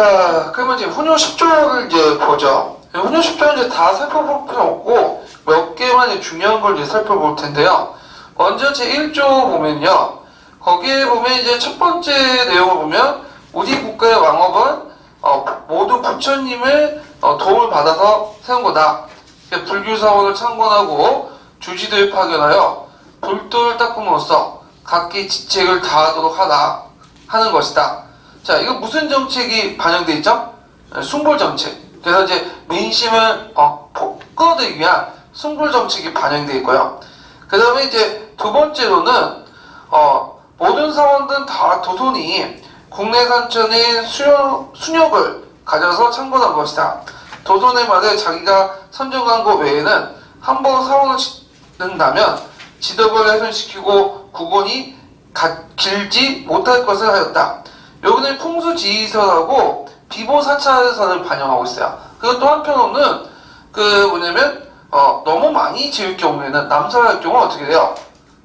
자, 그러면 이제 훈요 10조를 이제 보죠. 훈요 10조는 이제 다 살펴볼 필요 없고, 몇 개만 이제 중요한 걸 이제 살펴볼 텐데요. 먼저 제 1조 보면요. 거기에 보면 이제 첫 번째 내용을 보면, 우리 국가의 왕업은, 모두 부처님을 도움을 받아서 세운 거다. 불교사원을 창건하고, 주지도에 파견하여, 불도를 닦음으로써 각기 직책을 다하도록 하다. 하는 것이다. 자, 이거 무슨 정책이 반영되어 있죠? 숭불 정책. 그래서 이제 민심을 끌어들이기 위한 숭불 정책이 반영되어 있고요. 그 다음에 이제 두 번째로는 모든 사원들은 다 도손이 국내 산천의 순역을 가져서 창건한 것이다. 도손의 말에 자기가 선정한 것 외에는 한 번 사원을 짓는다면 지덕을 훼손시키고 국원이 길지 못할 것을 하였다. 여기는 풍수지휘서라고 비보사찰서를 반영하고 있어요. 그리고 또 한편으로는 너무 많이 지을 경우에는 남사할 경우는 어떻게 돼요?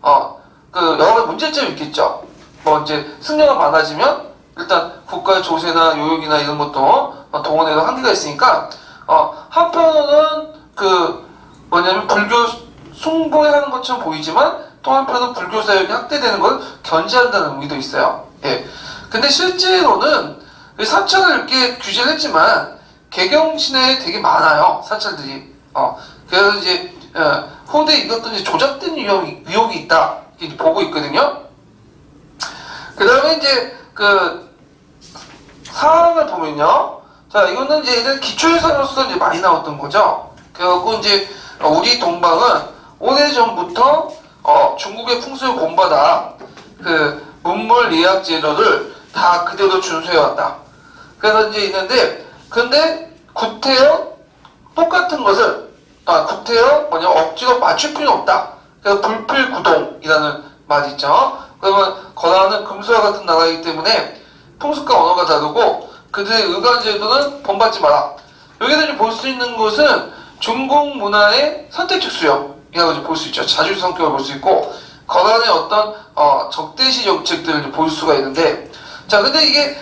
여러 가지 문제점이 있겠죠. 이제 승려가 많아지면 일단 국가의 조세나 요역이나 이런 것도 동원해서 한계가 있으니까 한편으로는 불교 숭배하는 것처럼 보이지만 또 한편은 불교 사역이 확대되는 걸 견제한다는 의미도 있어요. 예. 근데 실제로는 사찰을 이렇게 규제를 했지만 개경 시내에 되게 많아요. 사찰들이. 그래서 이제 후대에 이것도 이제 조작된 위협이 있다 이렇게 보고 있거든요. 그 다음에 이제 사항을 보면요. 자, 이거는 이제 예전 기초예산으로서 이제 많이 나왔던 거죠. 그래갖고 이제 우리 동방은 오래전부터 중국의 풍수를 본받아 문물 예약 제도를 다 그대로 준수해왔다. 그래서 이제 있는데, 근데 구태여 똑같은 것을 구태여 억지로 맞출 필요는 없다. 그래서 불필구동이라는 말이 있죠. 그러면 거라는 금수와 같은 나라이기 때문에 풍습과 언어가 다르고 그들의 의관 제도는 본받지 마라. 여기서 볼 수 있는 것은 중국 문화의 선택적 수용이라고 볼 수 있죠. 자주 성격을 볼 수 있고 거란의 어떤 적대시 정책들을 볼 수가 있는데, 자, 근데 이게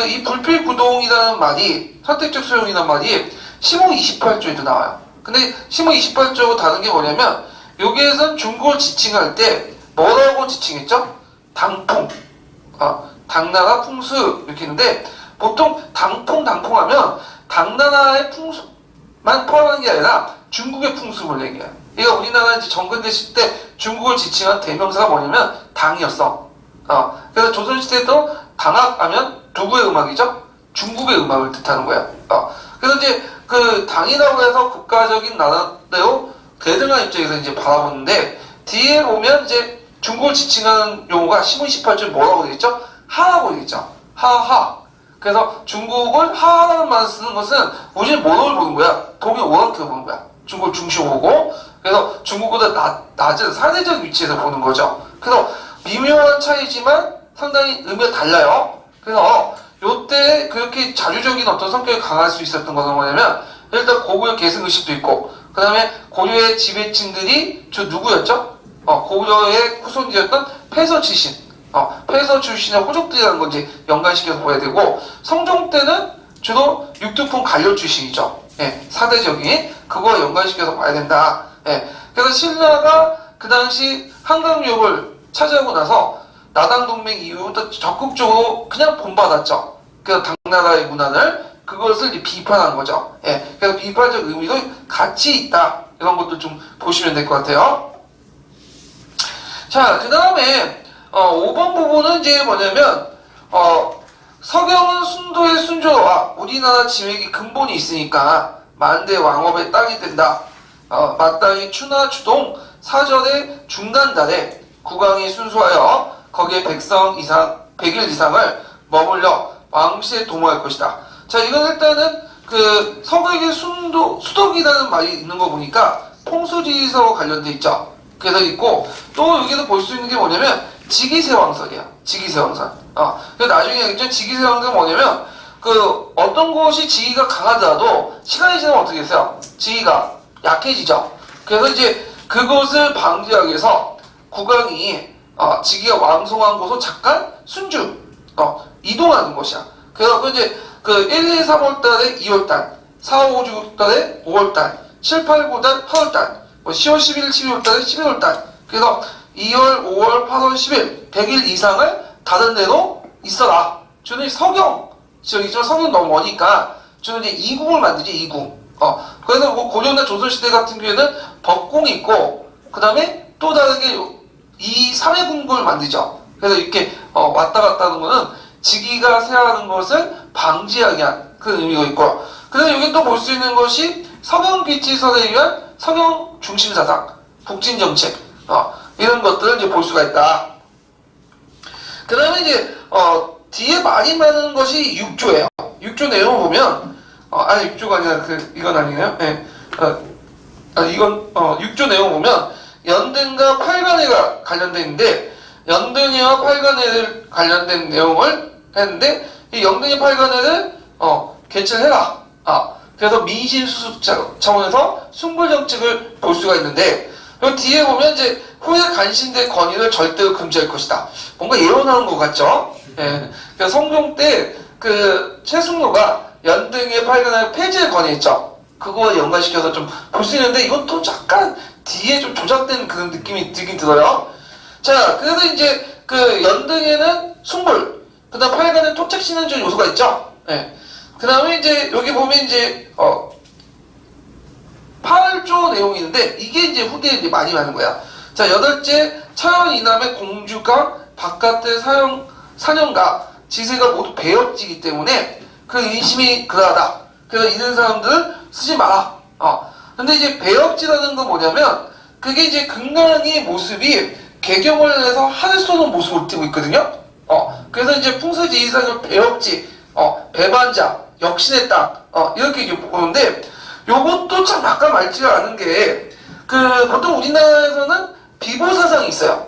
이 불필구동이라는 말이 선택적 수용이라는 말이 심호 28조에도 나와요. 근데 심호 28조 다른 게 뭐냐면 여기에선 중국을 지칭할 때 뭐라고 지칭했죠? 당풍, 당나라 풍수 이렇게 있는데 보통 당풍하면 당나라의 풍수만 포함하는 게 아니라 중국의 풍습을 얘기해요. 이거 우리나라 이제 정근대시 때 중국을 지칭한 대명사가 뭐냐면 당이었어. 그래서 조선시대도 당학하면 누구의 음악이죠? 중국의 음악을 뜻하는 거야. 그래서 이제 당이라고 해서 국가적인 나라대로 대등한 입장에서 이제 바라보는데 뒤에 보면 이제 중국을 지칭하는 용어가 심호 28조 뭐라고 되겠죠? 하라고 되겠죠. 하하. 그래서 중국을 하라는 말을 쓰는 것은 우리는 뭐를 보는 거야? 독일 워낙을 보는 거야. 중국을 중시로 보고 그래서 중국보다 낮은 상대적 위치에서 보는 거죠. 그래서 미묘한 차이지만 상당히 의미가 달라요. 그래서 요때 그렇게 자주적인 어떤 성격이 강할 수 있었던 것은 뭐냐면 일단 고구려 계승의식도 있고 그 다음에 고려의 지배층들이 누구였죠? 고구려의 후손들이었던 패서 출신 패서 출신의 호족들이라는 건 이제 연관시켜서 보야 되고 성종 때는 주로 육두풍 관료 출신이죠. 예, 사대적인 그거 연관시켜서 봐야 된다. 예, 그래서 신라가 그 당시 한강 유역을 차지하고 나서 나당 동맹 이후부터 적극적으로 그냥 본받았죠. 그래서 당나라의 문화를 그것을 비판한 거죠. 예, 그래서 비판적 의미도 같이 있다. 이런 것도 좀 보시면 될 것 같아요. 자, 그 다음에 5번 부분은 이제 뭐냐면 서경은 순도의 순조와 우리나라 지맥이 근본이 있으니까 만대 왕업의 땅이 된다. 마땅히 추나 추동 사절의 중간달에 국왕이 순수하여 거기에 100일 이상을 머물러 왕실에 도모할 것이다. 자, 이건 일단은 서경의 수덕이라는 말이 있는 거 보니까 풍수지휘서 관련돼 있죠. 그래서 있고 또 여기서 볼 수 있는 게 뭐냐면 직위세왕설이야. 직위세왕설. 그래서 나중에 알겠죠? 직위세왕설은 뭐냐면 어떤 곳이 직위가 강하더라도 시간이 지나면 어떻게 됐어요? 직위가 약해지죠. 그래서 이제 그것을 방지하기 위해서 국왕이 직위가 왕성한 곳으로 잠깐 순주 이동하는 것이야. 그래서 이제 그 1, 2, 3월 달에 2월 달, 4, 5, 6 달에 5월 달, 7, 8, 9 달, 8월 달, 뭐 10월, 11, 12월 달에 11월 달. 그래서 2월, 5월, 8월, 10일, 100일 이상을 다른 데로 있어라. 저는 서경 지역이죠. 서경 너무 머니까 저는 이제 이궁을 만들지, 이궁. 그래서 뭐 고려나 조선시대 같은 경우에는 법궁이 있고, 그 다음에 또 다르게 이 사회궁을 만들죠. 그래서 이렇게 왔다 갔다 하는 거는 직위가 세하는 것을 방지하게 한 그런 의미가 있고요. 그래서 여기 또 볼 수 있는 것이 서경귀치설에 의한 서경 중심사상, 북진정책, 이런 것들을 이제 볼 수가 있다. 그 다음에 이제, 뒤에 많이 많은 것이 6조예요. 6조 내용을 보면, 아니, 6조가 아니라 이건 아니네요. 네. 이건, 6조 내용을 보면, 연등과 팔간회가 관련되어 있는데, 연등회와 팔간회를 관련된 내용을 했는데, 이 연등회 팔간회를, 개최를 해라. 그래서 민심수습 차원에서 숭불정책을 볼 수가 있는데, 그 뒤에 보면 이제 후에 간신대 건의를 절대로 금지할 것이다. 뭔가 예언하는 것 같죠? 예. 그래서 성종 때 그 최승로가 연등의 팔간의 폐지를 건의했죠. 그거와 연관시켜서 좀 볼 수 있는데 이건 또 약간 뒤에 좀 조작된 그런 느낌이 들긴 들어요. 자, 그래서 이제 그 연등에는 숭불, 그 다음 팔간에 토착신앙적 요소가 있죠. 예. 그 다음에 이제 여기 보면 이제 8조 내용이 있는데 이게 이제 후대에 이제 많이 많은 거야. 자, 8째 차연 이남의 공주가 바깥의 사령가 지세가 모두 배역지기 때문에 그 인심이 그러하다. 그래서 이런 사람들을 쓰지 마라. 근데 이제 배역지라는 건 뭐냐면 그게 이제 근간히 모습이 개경을 해서 하늘 쏘는 모습을 띠고 있거든요. 그래서 이제 풍수지리상을 배역지, 배반자, 역신의 땅, 이렇게 이제 보는데 요것도 참 약간 말지가 않은 게, 보통 우리나라에서는 비보사상이 있어요.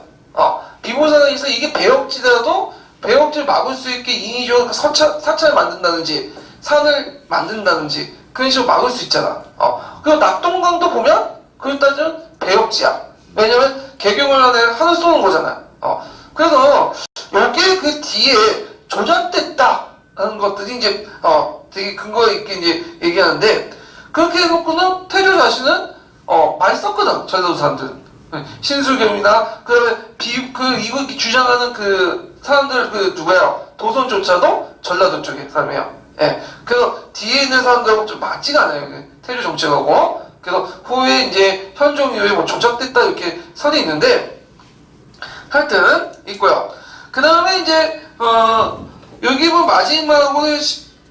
비보사상이 있어. 이게 배역지라도 배역지를 막을 수 있게 인위적으로 사찰을 만든다든지, 산을 만든다든지, 그런 식으로 막을 수 있잖아. 그리고 낙동강도 보면, 그걸 따지면 배역지야. 왜냐면 개경을 하는 하늘 쏘는 거잖아. 그래서, 여기에 그 뒤에 조작됐다라는 것들이 이제, 되게 근거 있게 이제 얘기하는데, 그렇게 해놓고는 태조 자신은 많이 썼거든. 전라도 사람들은. 신수겸이나 이거 주장하는 그 사람들 누구예요? 도선조차도 전라도 쪽의 사람이에요. 예. 그래서 뒤에 있는 사람들하고 좀 맞지가 않아요. 태조 정책하고. 그래서 후에 이제 현종 이후에 뭐 조작됐다 이렇게 설이 있는데 하여튼 있고요. 그 다음에 이제 여기 보면 마지막으로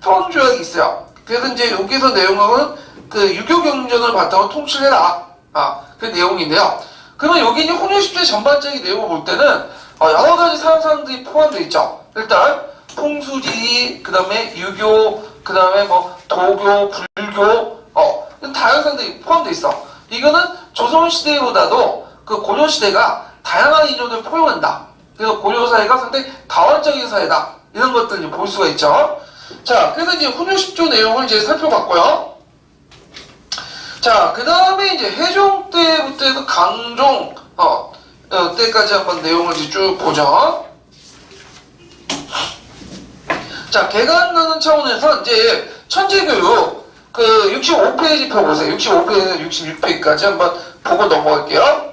편조약이 있어요. 그래서 이제 여기서 내용은 그 유교 경전을 바탕으로 통치해라. 그 내용인데요. 그러면 여기 이제 혼혈십제 전반적인 내용을 볼 때는 여러 가지 사람들이 포함되어 있죠. 일단 풍수지리, 그 다음에 유교, 그 다음에 뭐 도교, 불교, 다양한 사람들이 포함되어 있어. 이거는 조선시대보다도 그 고려시대가 다양한 인종을 포용한다. 그래서 고려사회가 상당히 다원적인 사회다. 이런 것들을 이제 볼 수가 있죠. 자, 그래서 이제 혼혈십조 내용을 이제 살펴봤고요. 자, 그 다음에 이제 해종 때부터 해서 강종, 때까지 한번 내용을 이제 쭉 보죠. 자, 개간하는 차원에서 이제 천재교육, 65페이지 펴보세요. 65페이지에서 66페이지까지 한번 보고 넘어갈게요.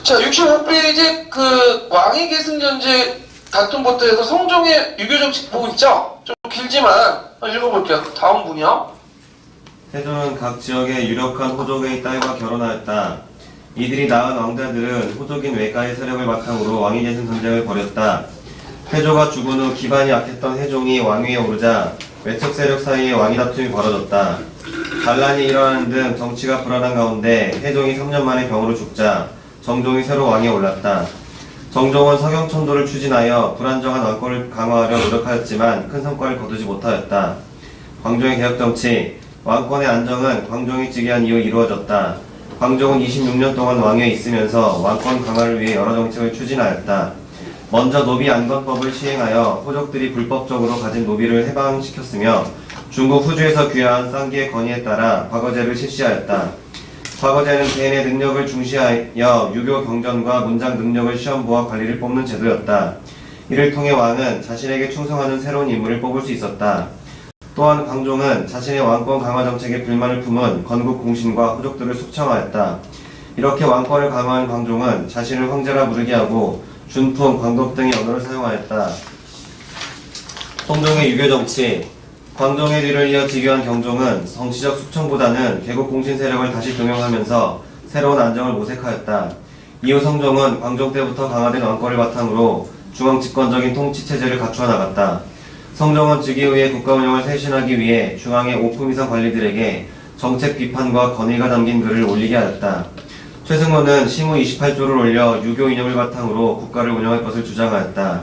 자, 65페이지 왕위 계승전제 다툼부터 해서 성종의 유교정책 보고 있죠? 좀 길지만 읽어볼게요. 다음 분이요. 태조는 각 지역의 유력한 호족의 딸과 결혼하였다. 이들이 낳은 왕자들은 호족인 외가의 세력을 바탕으로 왕위 계승 전쟁을 벌였다. 태조가 죽은 후 기반이 약했던 해종이 왕위에 오르자 외척 세력 사이에 왕위 다툼이 벌어졌다. 반란이 일어나는 등 정치가 불안한 가운데 해종이 3년 만에 병으로 죽자 정종이 새로 왕위에 올랐다. 정종은 서경천도를 추진하여 불안정한 왕권을 강화하려 노력하였지만 큰 성과를 거두지 못하였다. 광종의 개혁정치, 왕권의 안정은 광종이 즉위한 이후 이루어졌다. 광종은 26년 동안 왕위에 있으면서 왕권 강화를 위해 여러 정책을 추진하였다. 먼저 노비 안건법을 시행하여 호족들이 불법적으로 가진 노비를 해방시켰으며 중국 후주에서 귀화한 쌍기의 건의에 따라 과거제를 실시하였다. 과거제는 개인의 능력을 중시하여 유교 경전과 문장 능력을 시험보아 관리를 뽑는 제도였다. 이를 통해 왕은 자신에게 충성하는 새로운 인물을 뽑을 수 있었다. 또한 광종은 자신의 왕권 강화 정책에 불만을 품은 건국 공신과 후족들을 숙청하였다. 이렇게 왕권을 강화한 광종은 자신을 황제라 부르게 하고 준풍, 광독 등의 언어를 사용하였다. 성종의 유교 정치. 광종의 뒤를 이어 즉위한 경종은 정치적 숙청보다는 개국 공신 세력을 다시 동용하면서 새로운 안정을 모색하였다. 이후 성종은 광종 때부터 강화된 왕권을 바탕으로 중앙 집권적인 통치 체제를 갖추어 나갔다. 성종은 즉위 후에 국가 운영을 쇄신하기 위해 중앙의 5품 이상 관리들에게 정책 비판과 건의가 담긴 글을 올리게 하였다. 최승호는 심의 28조를 올려 유교 이념을 바탕으로 국가를 운영할 것을 주장하였다.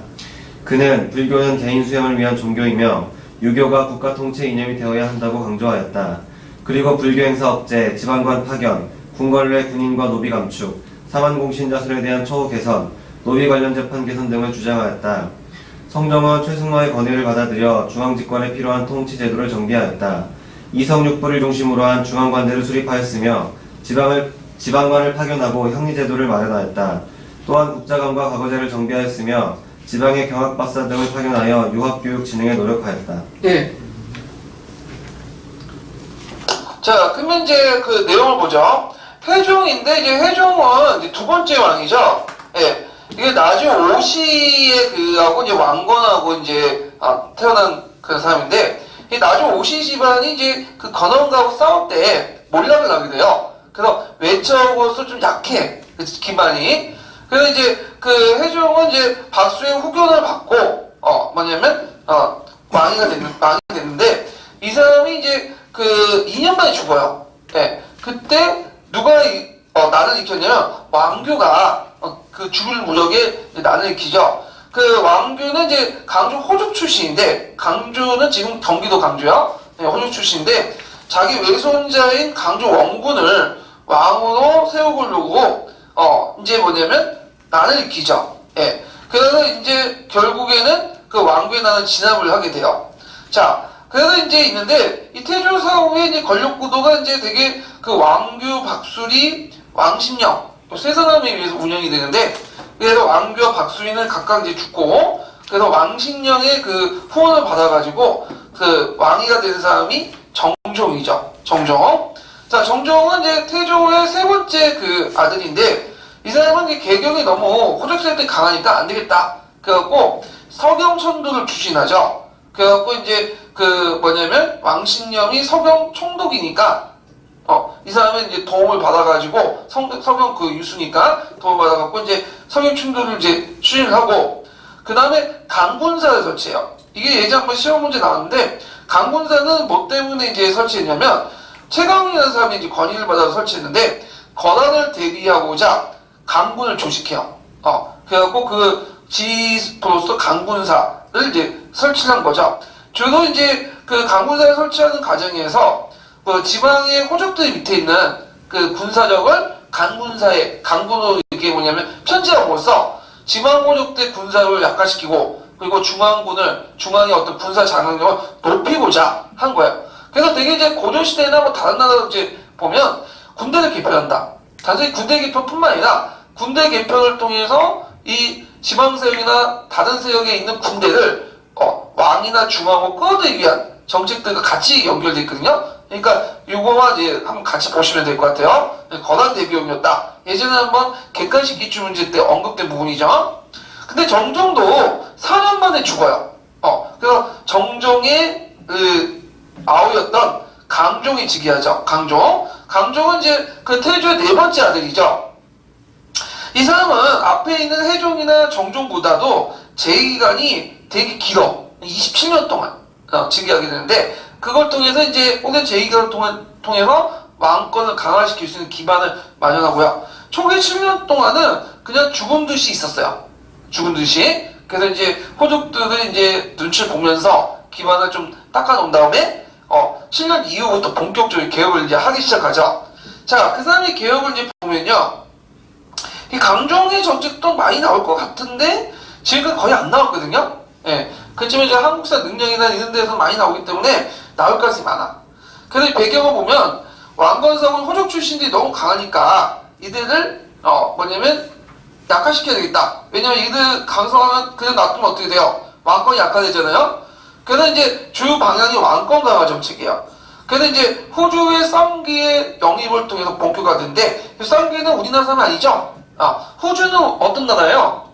그는 불교는 개인 수행을 위한 종교이며 유교가 국가 통치 이념이 되어야 한다고 강조하였다. 그리고 불교 행사 억제, 지방관 파견, 궁궐 내 군인과 노비 감축, 사만공신자술에 대한 처우 개선, 노비 관련 재판 개선 등을 주장하였다. 성종은 최승호의 건의를 받아들여 중앙집권에 필요한 통치 제도를 정비하였다. 이성육부를 중심으로 한 중앙관대를 수립하였으며 지방관을 파견하고 형리제도를 마련하였다. 또한 국자감과 과거제를 정비하였으며 지방의 경학박사 등을 파견하여 유학교육 진행에 노력하였다. 예. 자, 그러면 이제 그 내용을 보죠. 회종인데, 이제 회종은 이제 두 번째 왕이죠. 예. 이게 나주 오시의 그하고 이제 왕건하고 이제, 태어난 그 사람인데, 이 나주 오시 집안이 이제 그 건원가하고 싸울 때 몰락을 하게 돼요. 그래서 외적으로서 좀 약해. 그 기반이. 그래서 이제 그 회종은 이제 박수의 후견을 받고 왕이 됐는데 이 사람이 이제 그 2년 만에 죽어요. 예. 그때 누가 난을 일으켰냐면 왕규가 그 죽을 무렵에 난을 일으키죠. 그 왕규는 이제 강주 호족 출신인데 강주는 지금 경기도 강주야. 네, 호족 출신인데 자기 외손자인 강주 원군을 왕으로 세우려고 이제 뭐냐면 난을 일으키죠. 예. 그래서 이제 결국에는 그 왕구의 난을 진압을 하게 돼요. 자, 그래서 이제 있는데 이 태조 사후에 이제 권력 구도가 이제 되게 그 왕규, 박수리, 왕신영 세 사람에 의해서 운영이 되는데 그래서 왕규와 박수리는 각각 이제 죽고 그래서 왕신영의 그 후원을 받아가지고 그 왕이가 된 사람이 정종이죠. 정종. 자, 정종은 이제 태조의 세 번째 그 아들인데 이 사람은 이 개경이 너무 호적세력이 강하니까 안 되겠다. 그래갖고 서경천도를 추진하죠. 그래갖고 이제 그 뭐냐면 왕신령이 서경 총독이니까 이 사람은 이제 도움을 받아가지고 서경 그 유수니까 도움을 받아갖고 이제 서경 총독을 이제 추진을 하고 그 다음에 강군사를 설치해요. 이게 예전 한번 시험 문제 나왔는데 강군사는 뭐 때문에 이제 설치했냐면 최강이라는 사람이 이제 건의를 받아서 설치했는데 거란을 대비하고자 강군을 조직해요. 그래갖고 그 지휘로서 강군사를 이제 설치를 한 거죠. 주로 이제 그 강군사를 설치하는 과정에서 그 지방의 호족들 밑에 있는 그 군사력을 강군으로 이게 뭐냐면 편제함으로써 지방 호족대 군사를 약화시키고 그리고 중앙의 어떤 군사 장악력을 높이고자 한 거예요. 그래서 되게 이제 고조시대나 뭐 다른 나라 이제 보면 군대를 개편한다. 단순히 군대 개편뿐만 아니라 군대 개편을 통해서 이 지방세력이나 다른 세력에 있는 군대를 왕이나 중앙으로 끌어들이기 위한 정책들과 같이 연결되어 있거든요. 그러니까 이거와 이제 한번 같이 보시면 될 것 같아요. 거란 대비용이었다. 예전에 한번 객관식 기출 문제 때 언급된 부분이죠. 근데 정종도 4년 만에 죽어요. 그래서 정종의 그 아우였던 강종이 즉위하죠. 강종은 이제 그 태조의 네 번째 아들이죠. 이 사람은 앞에 있는 해종이나 정종보다도 재위기간이 되게 길어. 27년 동안 즉위하게 되는데 그걸 통해서 이제 오랜 재위기간을 통해서 왕권을 강화시킬 수 있는 기반을 마련하고요. 초기 7년 동안은 그냥 죽은 듯이 있었어요. 죽은 듯이. 그래서 이제 호족들은 이제 눈치를 보면서 기반을 좀 닦아놓은 다음에 7년 이후부터 본격적으로 개혁을 이제 하기 시작하죠. 자, 그 사람이 개혁을 이제 보면요. 이 강종의 정책도 많이 나올 것 같은데 지금까지 거의 안 나왔거든요. 예. 그렇지만 이제 한국사 능력이나 이런 데서 많이 나오기 때문에 나올 가능성이 많아. 그래서 이 배경을 보면 왕건성은 호족 출신들이 너무 강하니까 이들을 뭐냐면 약화시켜야 되겠다. 왜냐면 이들 강성하면 그냥 놔두면 어떻게 돼요? 왕권이 약화되잖아요. 그래서 이제 주 방향이 왕권 강화 정책이에요. 그래서 이제 호주의 쌍기의 영입을 통해서 본격화되는데 쌍기는 우리나라 사람 아니죠? 호주는 어떤 나라예요?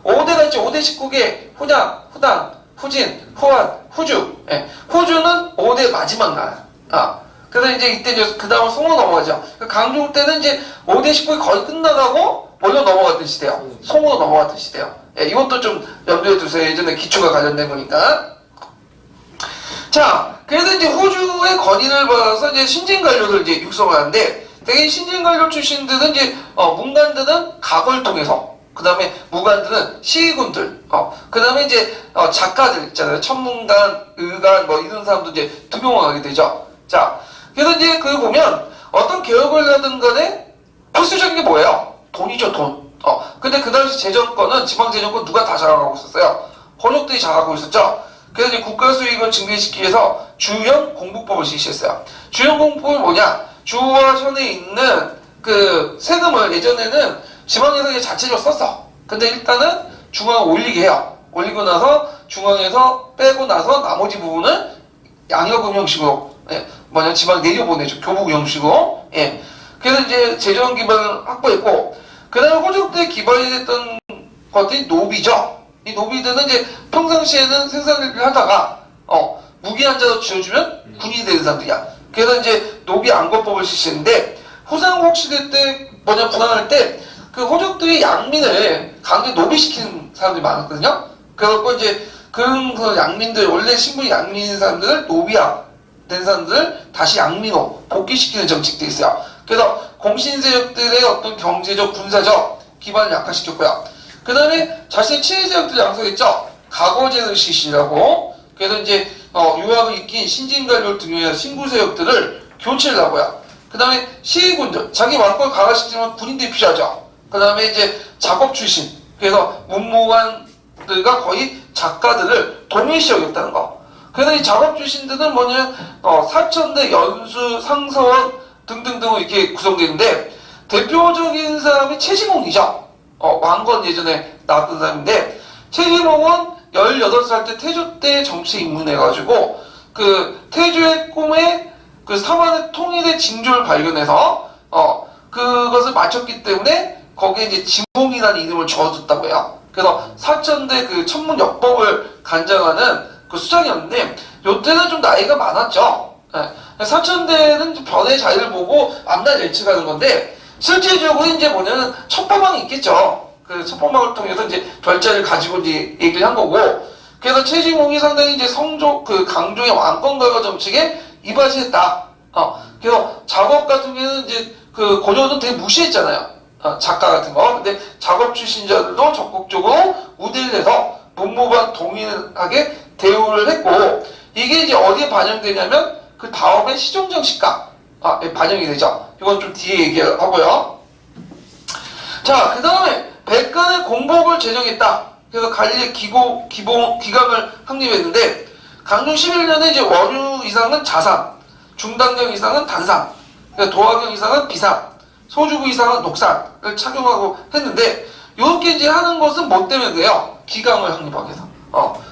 5대가 있죠. 5대 19개 후당, 후당, 후진, 후한, 후주. 예. 호주는 5대 마지막 나라. 그래서 이제 이때 그 다음은 송으로 넘어가죠. 강종 때는 이제 5대 19개 거의 끝나가고 뭘로 넘어갔던 시대요. 송으로 넘어갔던 시대요. 예, 이것도 좀 염두에 두세요. 예전에 기초가 관련된 거니까. 자, 그래서 이제 호주의 건의를 받아서 이제 신진관료를 이제 육성을 하는데, 대개 신진관료 출신들은 이제, 문관들은 각을 통해서, 그 다음에 무관들은 시군들, 그 다음에 이제, 작가들 있잖아요. 천문관, 의관, 뭐 이런 사람도 이제 등용하게 되죠. 자, 그래서 이제 그 보면, 어떤 개혁을 하든 간에 필수적인 게 뭐예요? 돈이죠, 돈. 근데 그 당시 재정권은, 지방재정권 누가 다 장악하고 있었어요? 혼족들이 장악하고 있었죠? 그래서 이제 국가 수익을 증대시키기 위해서 주형 공부법을 실시했어요. 주형 공부법이 뭐냐? 주와 현에 있는 그 세금을 예전에는 지방에서 이제 자체적으로 썼어. 근데 일단은 중앙에 올리게 해요. 올리고 나서 중앙에서 빼고 나서 나머지 부분을 양여금 형식으로, 지방 내려보내죠. 교부 형식으로. 예. 그래서 이제 재정 기반을 확보했고, 그 다음에 호족들이 기반이 됐던 것들이 노비죠. 이 노비들은 이제 평상시에는 생산을 하다가 무기한자로 지어주면 군인이 되는 사람들이야. 그래서 이제 노비 안건법을 실시했는데 후삼국 시대 때 분할할 때 그 호족들이 양민을 강제 노비시키는 사람들이 많았거든요. 그래서 이제 그런 양민들 원래 신분이 양민인 사람들을 노비화 된 사람들을 다시 양민으로 복귀시키는 정책도 있어요. 그래서 공신세력들의 어떤 경제적 군사적 기반을 약화시켰고요. 그 다음에 자신의 친위세력들을 양성했죠. 각오제를 실시라고. 그래서 이제 유학을 익힌 신진관료를 등용해서 신구세력들을 교체를 하고요. 그 다음에 시군들, 자기 왕권을 강화시키려면 군인들이 필요하죠. 그 다음에 이제 작업 출신, 그래서 문무관들과 거의 작가들을 동일시 여겼다는 거. 그래서 이 작업 출신들은 뭐냐면 사천대, 연수, 상서원 등등등으로 이렇게 구성되는데 대표적인 사람이 최지봉이죠. 왕건 예전에 나왔던 사람인데, 최지봉은 18살 때 태조 때 정치에 입문해가지고, 그 태조의 꿈에 그 사만의 통일의 징조를 발견해서, 그것을 맞췄기 때문에, 거기에 이제 지봉이라는 이름을 지어줬다고 해요. 그래서 사천대 그 천문역법을 간장하는 그 수장이었는데, 요때는 좀 나이가 많았죠. 사천대는 변의 자리를 보고 앞날 예측하는 건데, 실제적으로 이제 뭐냐면 첩보망이 있겠죠. 그 첩보망을 통해서 이제 별자리를 가지고 이제 얘기를 한 거고, 그래서 최지봉이 상당히 이제 강종의 왕권 강화 정책에 이바지했다. 그래서 작업 같은 경우는 이제 그 고려는 되게 무시했잖아요. 작가 같은 거. 근데 작업 출신자들도 적극적으로 우대를 해서 문무반 동일하게 대우를 했고, 이게 이제 어디에 반영되냐면 그 다음에 시종정식가 반영이 되죠. 이건 좀 뒤에 얘기하고요. 자, 그 다음에 백간의 공복을 제정했다. 그래서 관리의 기강을 확립했는데, 강종 11년에 이제 원유 이상은 자산, 중단경 이상은 단상, 도화경 이상은 비상, 소주구 이상은 녹산을 착용하고 했는데, 이렇게 이제 하는 것은 뭐 때문에 돼요? 기강을 확립하기 위해서.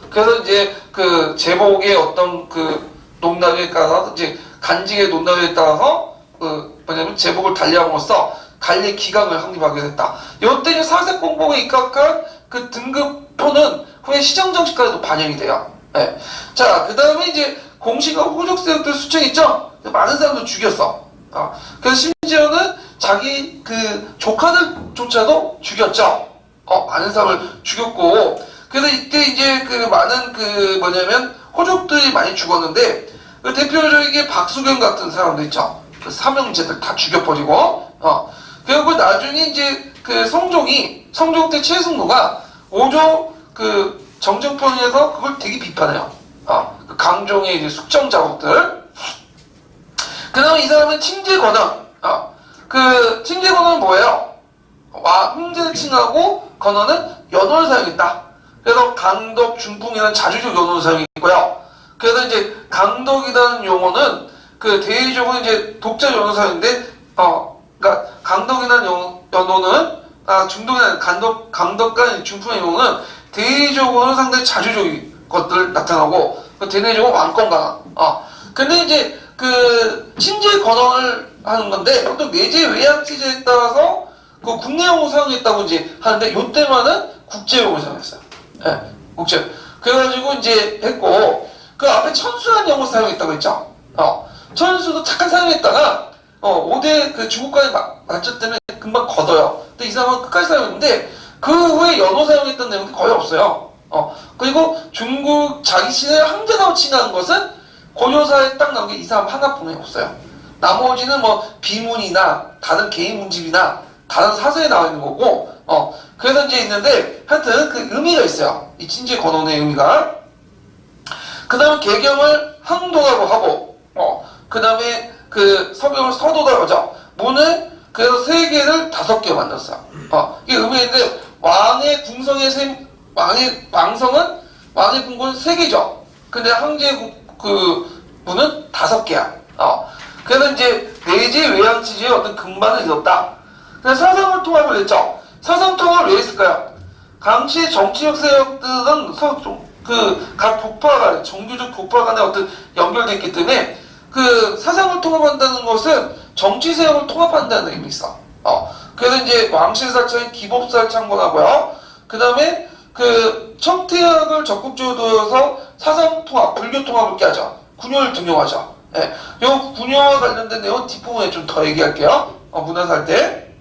그래서 이제 그 제복의 어떤 그 농락에 따라서 이제 간직의 농락에 따라서 제복을 달리함으로써 관리 기강을 확립하게 됐다. 이때 사색 공복에 입각한 그 등급표는 후에 시정정식까지도 반영이 돼요. 네. 자, 그 다음에 이제 공시가 호족세력들 수청했죠? 많은 사람들 죽였어. 그래서 심지어는 자기 그 조카들조차도 죽였죠. 많은 사람을 죽였고, 그래서 이때 이제 그 많은 호족들이 많이 죽었는데, 그 대표적인 박수경 같은 사람들 있죠. 그 삼형제들 다 죽여버리고, 그리고 나중에 이제 그 성종 때 최승로가 5조 그 정정편에서 그걸 되게 비판해요. 그 강종의 이제 숙정 작업들. 그 다음에 이 사람은 칭제권원. 그 칭제권원은 뭐예요? 황제를 칭하고 권원은 연호를 사용했다. 그래서 강덕, 중풍이라는 자주적 연호를 사용했고요. 그래서 이제 강덕이라는 용어는 그 대의적으로 이제 독자 연호사인데, 그러니까 강덕이라는 연호는, 중독이라는 강덕과 중풍의 용어는 대의적으로는 상당히 자주적인 것들 나타나고, 대내적으로 왕권 강화. 근데 이제 그 친재 권한을 하는 건데, 보통 내재 외양 취지에 따라서 그 국내용을 사용했다고 이제 하는데, 요때만은 국제용을 사용했어요. 예, 국제. 그래가지고 이제 했고, 그 앞에 천수라는 용어를 사용했다고 했죠. 천수도 잠깐 사용했다가, 5대 그 중국과의 맞짱 때문에 금방 걷어요. 근데 이 사람은 끝까지 사용했는데, 그 후에 연호 사용했던 내용이 거의 없어요. 그리고 중국 자기 시대 항제라고 칭하는 것은 고려사에 딱 나온 게 이 사람 하나뿐이 없어요. 나머지는 뭐 비문이나 다른 개인 문집이나 다른 사서에 나와 있는 거고, 그래서 이제 있는데, 하여튼 그 의미가 있어요. 이 친재 권원의 의미가. 그 다음에 개경을 항도라고 하고, 그 다음에 그 서경을 서도라고 하죠. 문을 그래서 3개를 5개 만들었어요. 이게 의미가 있는데, 왕의 궁성의 왕의 궁궐은 3개죠. 근데 항제 그 문은 5개야. 그래서 이제 내재 외양 취지의 어떤 근반을 이뤘다. 그래서 사상을 통합을 했죠. 사상 통합을 왜 했을까요? 당시 정치적 세력들은 각 부파 간, 종교적 부파 간에 어떤 연결되어 있기 때문에 그 사상을 통합한다는 것은 정치 세력을 통합한다는 의미가 있어. 그래서 이제 왕실사창의 기법사를 창건하고요. 그 다음에 그 청태학을 적극적으로 도와서 사상 통합, 불교 통합을 깨하죠. 군요를 등용하죠. 예. 요 군요와 관련된 내용은 뒷부분에 좀 더 얘기할게요. 문화사 할 때.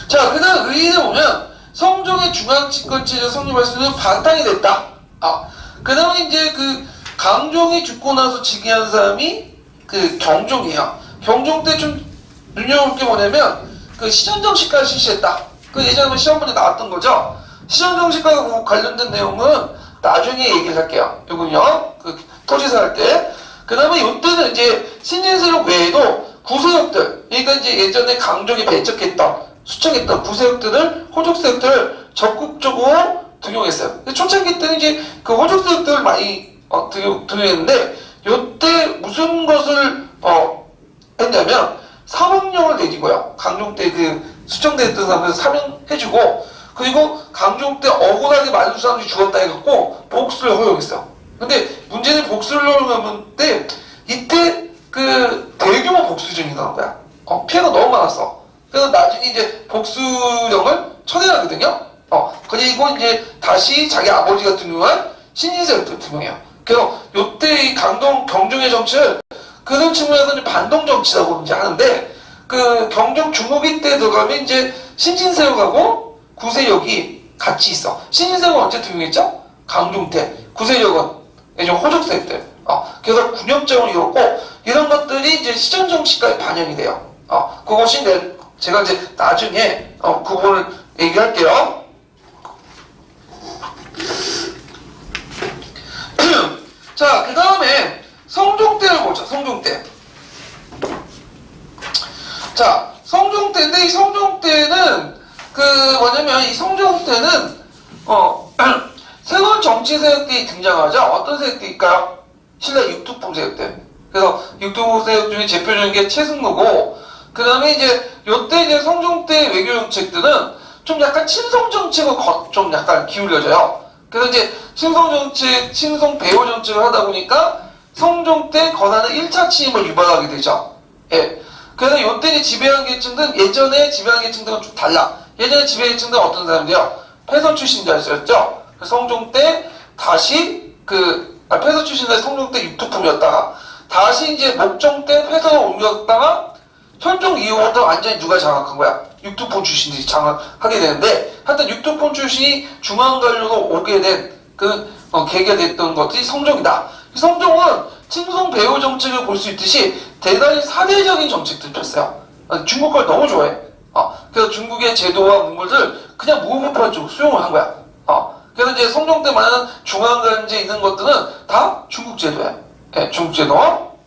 자, 그 다음 의의를 보면 성종의 중앙집권체제 성립할 수 있는 바탕이 됐다. 그 다음에 이제 그 강종이 죽고 나서 즉위한 사람이 그 경종이에요. 경종 때 좀 눈여볼 게 뭐냐면 그 시전정식과를 실시했다. 그 예전에 시험문에 나왔던 거죠. 시전정식과 관련된 내용은 나중에 얘기를 할게요. 요건요. 그 토지사 할 때. 그 다음에 이때는 이제 신진세력 외에도 구세력들, 그러니까 이제 예전에 강종이 배척했던, 수청했던 구세력들을, 호족세력들을 적극적으로 등용했어요. 초창기 때는 이제 그 호족세력들을 많이 등용했는데, 요때 무슨 것을 했냐면 사명령을 내리고요. 강종 때 그 수청됐던 사람들 사명해주고, 그리고 강종 때 억울하게 많은 사람들이 죽었다 해갖고 복수를 허용했어요. 근데 문제는 복수를 허용하는데 이때 그 대규모 복수전이 일어난 거야. 피해가 너무 많았어. 그래서 나중에 이제 복수령을 철회하거든요. 그리고 이제 다시 자기 아버지가 등용한 신인세력들 등용해요. 그래서 요때 이 경종의 정치를 그런 측면에서는 반동 정치라고 이제 하는데, 그 경종 중후기 때 들어가면 이제 신진세력하고 구세력이 같이 있어. 신진세력은 언제 등용했죠? 강종 때. 구세력은 예전 호족세력들. 그래서 군역정을 이뤘고, 이런 것들이 이제 시전정치까지 반영이 돼요. 그것이 제가 이제 나중에 그 부분을 얘기할게요. 자, 그 다음에 성종 때를 보자. 성종 때. 자, 성종 때인데, 이 성종 때는 그 뭐냐면 이 성종 때는 새로운 정치 세력들이 등장하죠. 어떤 세력들일까요? 신라 육두풍 세력들. 그래서 육두풍 세력 중에 대표적인 게 최승로고, 그 다음에 이제 요때 이제 성종 때 외교 정책들은 좀 약간 친성 정책을 좀 약간 기울여져요. 그래서 이제 친성 정책, 친성 배후 정책을 하다 보니까 성종 때 권한의 1차 취임을 유발하게 되죠. 예. 그래서 요때 지배한 계층들은 예전에 지배한 계층들은 좀 달라. 예전에 지배한 계층들은 어떤 사람들이요? 패선 출신자였죠. 성종 때 다시 패선 출신자 성종 때 육두품이었다가 다시 이제 목종 때 패선을 옮겼다가 현종 이후부터 완전히 누가 장악한 거야? 육두폰 출신들이 장악하게 되는데, 하여튼 육두폰 출신이 중앙관료로 오게 된 계기가 됐던 것이 성종이다. 성종은 친성 배후 정책을 볼 수 있듯이 대단히 사대적인 정책들을 폈어요. 중국 걸 너무 좋아해. 그래서 중국의 제도와 문물들 그냥 무분별적으로 수용을 한 거야. 그래서 이제 성종 때 말하는 중앙관제에 있는 것들은 다 중국 제도야. 네, 중국 제도.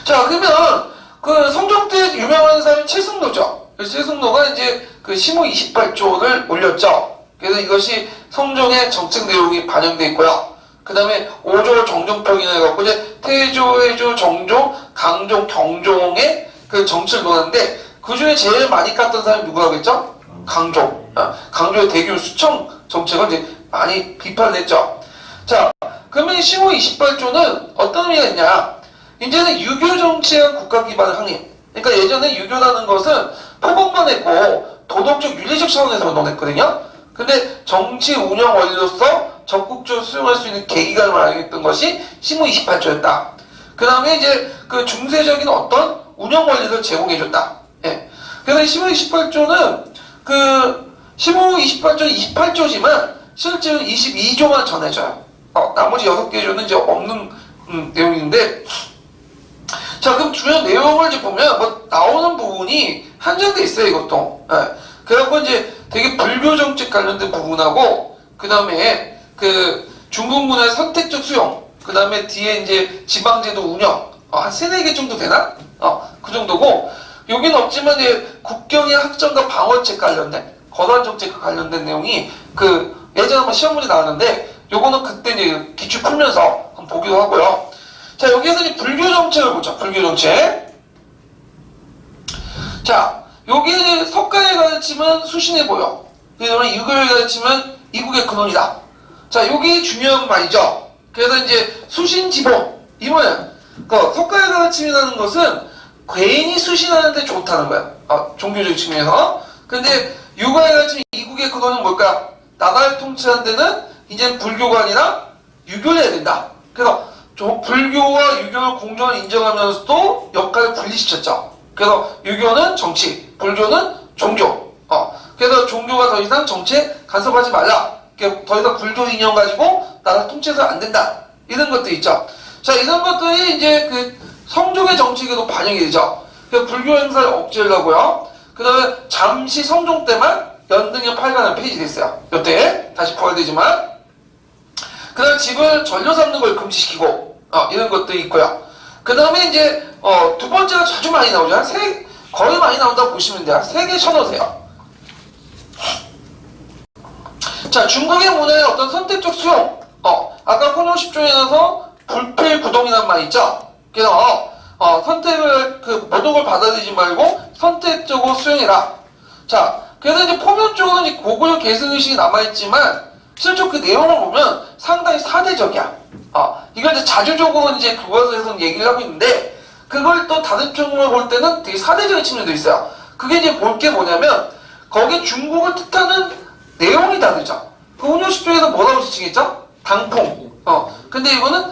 자, 그러면 그 성종 때 유명한 사람이 최승로죠. 최승로가 이제 그 시무 28조를 올렸죠. 그래서 이것이 성종의 정책 내용이 반영되어 있고요. 그 다음에 5조 정종평이나 해갖고 이제 태조, 해조, 정종, 강종, 경종의 그 정치를 논하는데 그 중에 제일 많이 깠던 사람이 누구라고 했죠? 강종. 강종의 대규모 수청 정책을 이제 많이 비판을 했죠. 자, 그러면 15, 28조는 어떤 의미가 있냐? 이제는 유교 정치한 국가 기반의 확립. 그러니까 예전에 유교라는 것은 포복만 했고 도덕적, 윤리적 차원에서 논했거든요. 근데 정치 운영 원리로서 적극적으로 수용할 수 있는 계기가 마련했던 것이 15, 28조였다. 그 다음에 이제 그 중세적인 어떤 운영 원리를 제공해줬다. 예. 그래서 15, 28조는 그 15, 28조, 28조지만 실제로 22조만 전해져요. 나머지 6개 조는 이제 없는 내용인데, 자, 그럼 주요 내용을 이제 보면 뭐 나오는 부분이 한정돼 있어요, 이것도. 예. 그래갖고 이제 되게 불교 정책 관련된 부분하고, 그 다음에 그 중국 문화의 선택적 수용, 그 다음에 뒤에 이제 지방제도 운영, 한 3, 4개 정도 되나? 그 정도고, 여기는 없지만 이제 국경의 확정과 방어책 관련된, 거단 정책과 관련된 내용이 그 예전에 한번 시험 문제 나왔는데, 요거는 그때 이제 기출 풀면서 한번 보기도 하고요. 자, 여기에서 이제 불교 정책을 보죠. 불교 정책. 자, 여기 석가에 가르치면 수신해 보여. 그다음에 유교에 가르치면 이국의 근원이다. 자, 여기 중요한 말이죠. 그래서 이제 수신지보. 이 뭐야? 그 석가에 가르침이라는 것은 괜히 수신하는데 좋다는 거야. 종교적 측면에서. 근데 유교에 가르치면 이국의 근원은 뭘까? 나라를 통치하는 데는 이제 불교가 아니라 유교를 해야 된다. 그래서 불교와 유교를 공존을 인정하면서도 역할을 분리시켰죠. 그래서 유교는 정치, 불교는 종교. 그래서 종교가 더 이상 정치에 간섭하지 말라. 더 이상 불교 인형 가지고 나라 통치해서 안 된다. 이런 것도 있죠. 자, 이런 것들이 이제 그 성종의 정치에도 반영이 되죠. 그래서 불교 행사를 억제하려고요. 그 다음에 잠시 성종 때만 연등형 8관을 폐지됐어요. 이때 다시 부활되지만. 그 다음에 집을 전료 삼는 걸 금지시키고, 이런 것도 있고요. 그 다음에 이제, 두 번째가 자주 많이 나오죠. 거의 많이 나온다고 보시면 돼요. 3개 쳐놓으세요. 자, 중국의 문화의 어떤 선택적 수용. 아까 혼용 10조에 나서 불필구동이라는 말 있죠? 그래서, 선택을, 모든 걸 받아들이지 말고 선택적으로 수용해라. 자, 그래서 이제 포면 쪽은 이제 고구려 계승의식이 남아있지만, 실제로 그 내용을 보면 상당히 사대적이야. 이걸 이제 자주적으로 이제 교과서에서는 얘기를 하고 있는데, 그걸 또 다른 쪽으로 볼 때는 되게 사대적인 측면도 있어요. 그게 이제 볼 게 뭐냐면, 거기 중국을 뜻하는 내용이 다르죠. 그 혼용식 쪽에서 뭐라고 지칭했죠? 당풍. 근데 이거는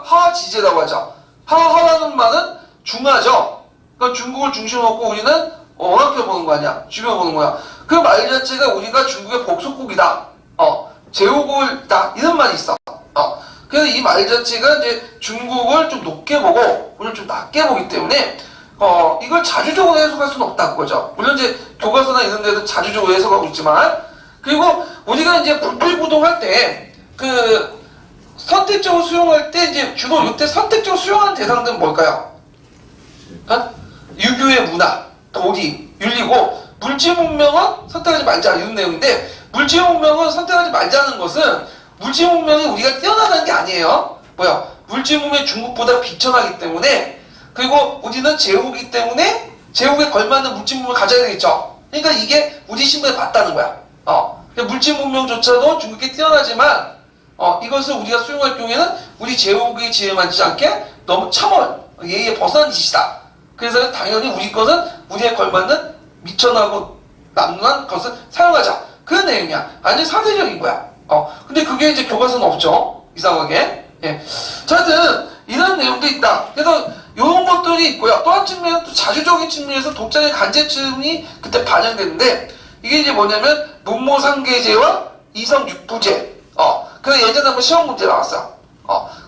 하지제라고 하죠. 하라는 말은 중하죠. 그러니까 중국을 중심으로 놓고 우리는 어떻게 보는 거 아니야? 주변 보는 거야. 그 말 자체가 우리가 중국의 복속국이다. 제후국이다. 이런 말이 있어. 그래서 이 말 자체가 이제 중국을 좀 높게 보고, 우리를 좀 낮게 보기 때문에, 이걸 자주적으로 해석할 수는 없다는 거죠. 물론 이제 교과서나 이런 데는 자주적으로 해석하고 있지만, 그리고 우리가 이제 불필구동할 때, 선택적으로 수용할 때, 이제 주로 이때 선택적으로 수용하는 대상들은 뭘까요? 유교의 문화, 도리, 윤리고, 물질 문명은 선택하지 말자 이런 내용인데, 물질 문명은 선택하지 말자는 것은 물질 문명이 우리가 뛰어나다는 게 아니에요. 물질 문명이 중국보다 비천하기 때문에, 그리고 우리는 제후국이기 때문에 제후국에 걸맞는 물질 문명을 가져야 되겠죠. 그러니까 이게 우리 신분에 맞다는 거야. 물질 문명조차도 중국에 뛰어나지만, 이것을 우리가 수용할 경우에는 우리 제후국의 지혜에 맞지 않게 너무 참원, 예의에 벗어난 짓이다. 그래서 당연히 우리 것은 우리에 걸맞는 미천하고 남루한 것을 사용하자. 그런 내용이야. 완전 사대적인 거야. 근데 그게 이제 교과서는 없죠. 이상하게. 예. 자, 하여튼, 이런 내용도 있다. 그래서, 요런 것들이 있고요. 또 한 측면은 또 자주적인 측면에서 독자의 간제층이 그때 반영됐는데, 이게 이제 뭐냐면, 문모상계제와 이성육부제. 그 예전에 한번 시험 문제 나왔어.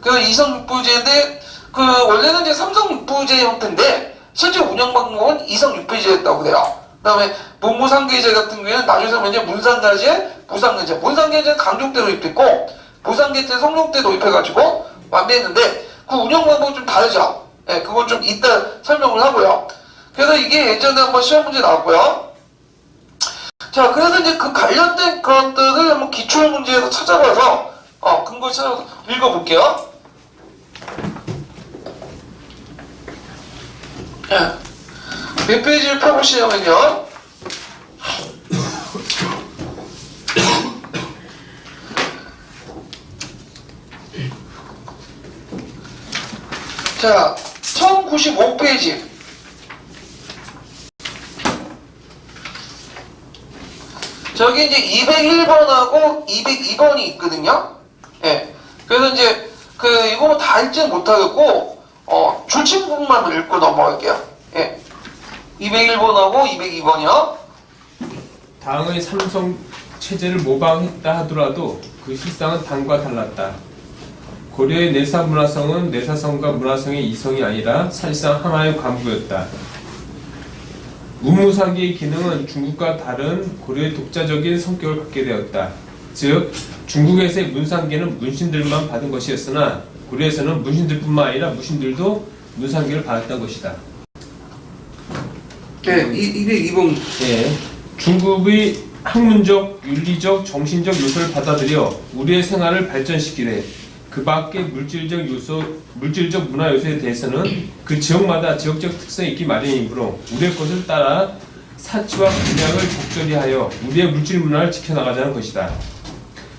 그 이성육부제인데, 원래는 이제 삼성육부제 형태인데, 실제 운영 방법은 이성육부제였다고 그래요. 그 다음에 문무상계제 같은 경우에는 나중에 이제 문상가제, 부상계제. 문상계제는 강종 때 도입됐고, 부상계 때 성종 때 도입해가지고 완비했는데, 그 운영 방법이 좀 다르죠. 예, 그건 좀 이따 설명을 하고요. 그래서 이게 예전에 한번 시험 문제 나왔고요. 자, 그래서 이제 그 관련된 것들을 한번 기출 문제에서 찾아봐서 근거 찾아서 읽어볼게요. 몇 페이지를 펴보시냐면요. 자, 1095페이지. 저기 이제 201번하고 202번이 있거든요. 예. 그래서 이제 이거 다 읽지는 못하겠고, 줄친 부분만 읽고 넘어갈게요. 예. 201번하고 202번이요. 당의 삼성 체제를 모방했다 하더라도 그 실상은 당과 달랐다. 고려의 내사 문화성은 내사성과 문화성의 이성이 아니라 사실상 하나의 관부였다. 문무상계의 기능은 중국과 다른 고려의 독자적인 성격을 갖게 되었다. 즉, 중국에서의 문상계는 문신들만 받은 것이었으나 고려에서는 문신들뿐만 아니라 무신들도 문상계를 받았던 것이다. 네, 202번. 예, 중국의 학문적, 윤리적, 정신적 요소를 받아들여 우리의 생활을 발전시키되 그 밖의 물질적 요소, 물질적 문화 요소에 대해서는 그 지역마다 지역적 특성이 있기 마련이므로 우리의 것을 따라 사치와 분량을 적절히 하여 우리의 물질 문화를 지켜나가자는 것이다.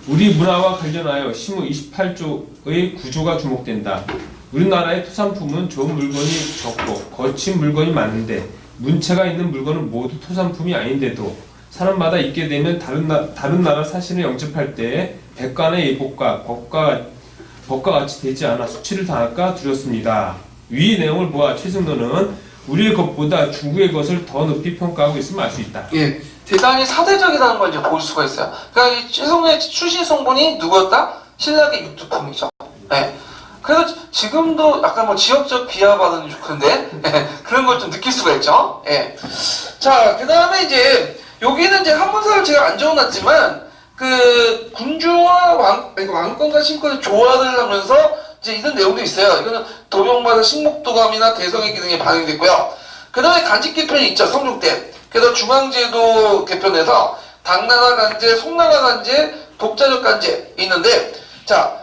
우리 문화와 관련하여 시무 28조의 구조가 주목된다. 우리나라의 토산품은 좋은 물건이 적고 거친 물건이 많은데 문체가 있는 물건은 모두 토산품이 아닌데도 사람마다 있게 되면 다른 나라 사실을 영접할 때에 백관의 예복과 법과 같이 되지 않아 수치를 당할까 두렵습니다. 위 내용을 보아 최승로는 우리의 것보다 중국의 것을 더 높이 평가하고 있음을 알 수 있다. 예, 대단히 사대적이라는 걸 이제 볼 수가 있어요. 그러니까 이 최승로의 출신 성분이 누구였다? 신라의 육두품이죠. 예. 그래서 지금도 약간 뭐 지역적 비하 발언이 좋은데 그런 걸 좀 느낄 수가 있죠. 예. 자, 그 다음에 이제 여기는 이제 한문사를 제가 안 적어놨지만 군주와 왕권과 신권의 조화를 하면서 이제 이런 내용도 있어요. 이거는 도병마다 식목도감이나 대성의 기능에 반영됐고요. 그 다음에 간직 개편이 있죠. 성종 때. 그래서 중앙제도 개편에서 당나라 간제, 송나라 간제, 독자적 간제 있는데, 자,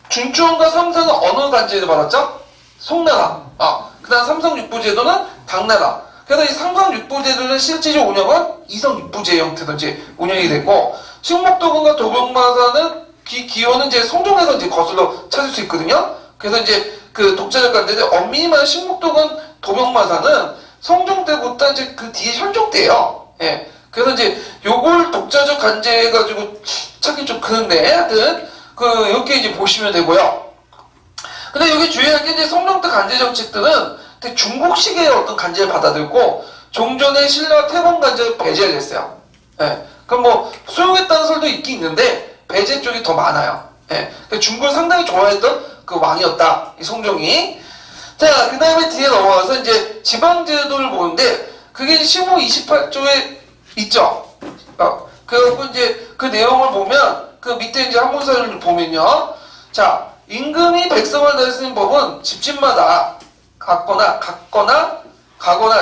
준추원과 삼사는 어느 간제를 받았죠? 송나라. 그 다음 삼성육부제도는 당나라. 그래서 이 삼성육부제도는 실질적 운영은 이성육부제 형태로 이제 운영이 됐고, 식목도금과 도병마사는 기호는 이제 성종에서 이제 거슬러 찾을 수 있거든요. 그래서 이제 독자적 간제인데 엄밀히 말해 식목도금, 도병마사는 성종 때부터 이제 그 뒤에 현종 때예요. 예. 그래서 이제 요걸 독자적 간제 해가지고 찾기 좀 그런데 하여튼 이렇게 이제 보시면 되고요. 근데 여기 주의할 게 이제 성종 때 간제 정책들은 되게 중국식의 어떤 간제를 받아들고 종전의 신라 태봉 간제를 배제를 했어요. 예. 그럼 뭐 수용했다는 설도 있긴 있는데 배제 쪽이 더 많아요. 예. 중국을 상당히 좋아했던 그 왕이었다. 이 성종이. 자, 그 다음에 뒤에 넘어가서 이제 지방제도를 보는데 그게 시무 28조에 있죠. 그래갖고 이제 그 내용을 보면 그 밑에 이제 한문사를 보면요. 자, 임금이 백성을 다스리는 법은 집집마다 가거나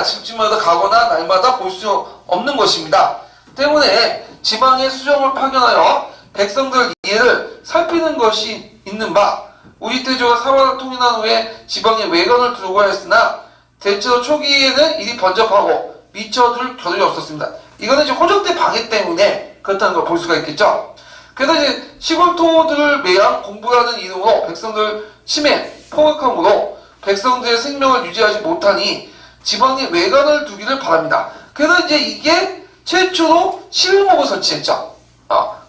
집집마다 가거나 날마다 볼 수 없는 것입니다. 때문에 지방의 수정을 파견하여 백성들 이해를 살피는 것이 있는 바 우리 태조가 사화를 통일한 후에 지방에 외건을 두고 하였으나 대체로 초기에는 일이 번잡하고 미쳐둘 겨를이 없었습니다. 이거는 이제 호적대 방해 때문에 그렇다는 걸 볼 수가 있겠죠. 그래서 이제 시골 토호들을 매양 공부하는 이름으로 백성들 침해, 포격함으로 백성들의 생명을 유지하지 못하니 지방에 외관을 두기를 바랍니다. 그래서 이제 이게 최초로 실목을 설치했죠.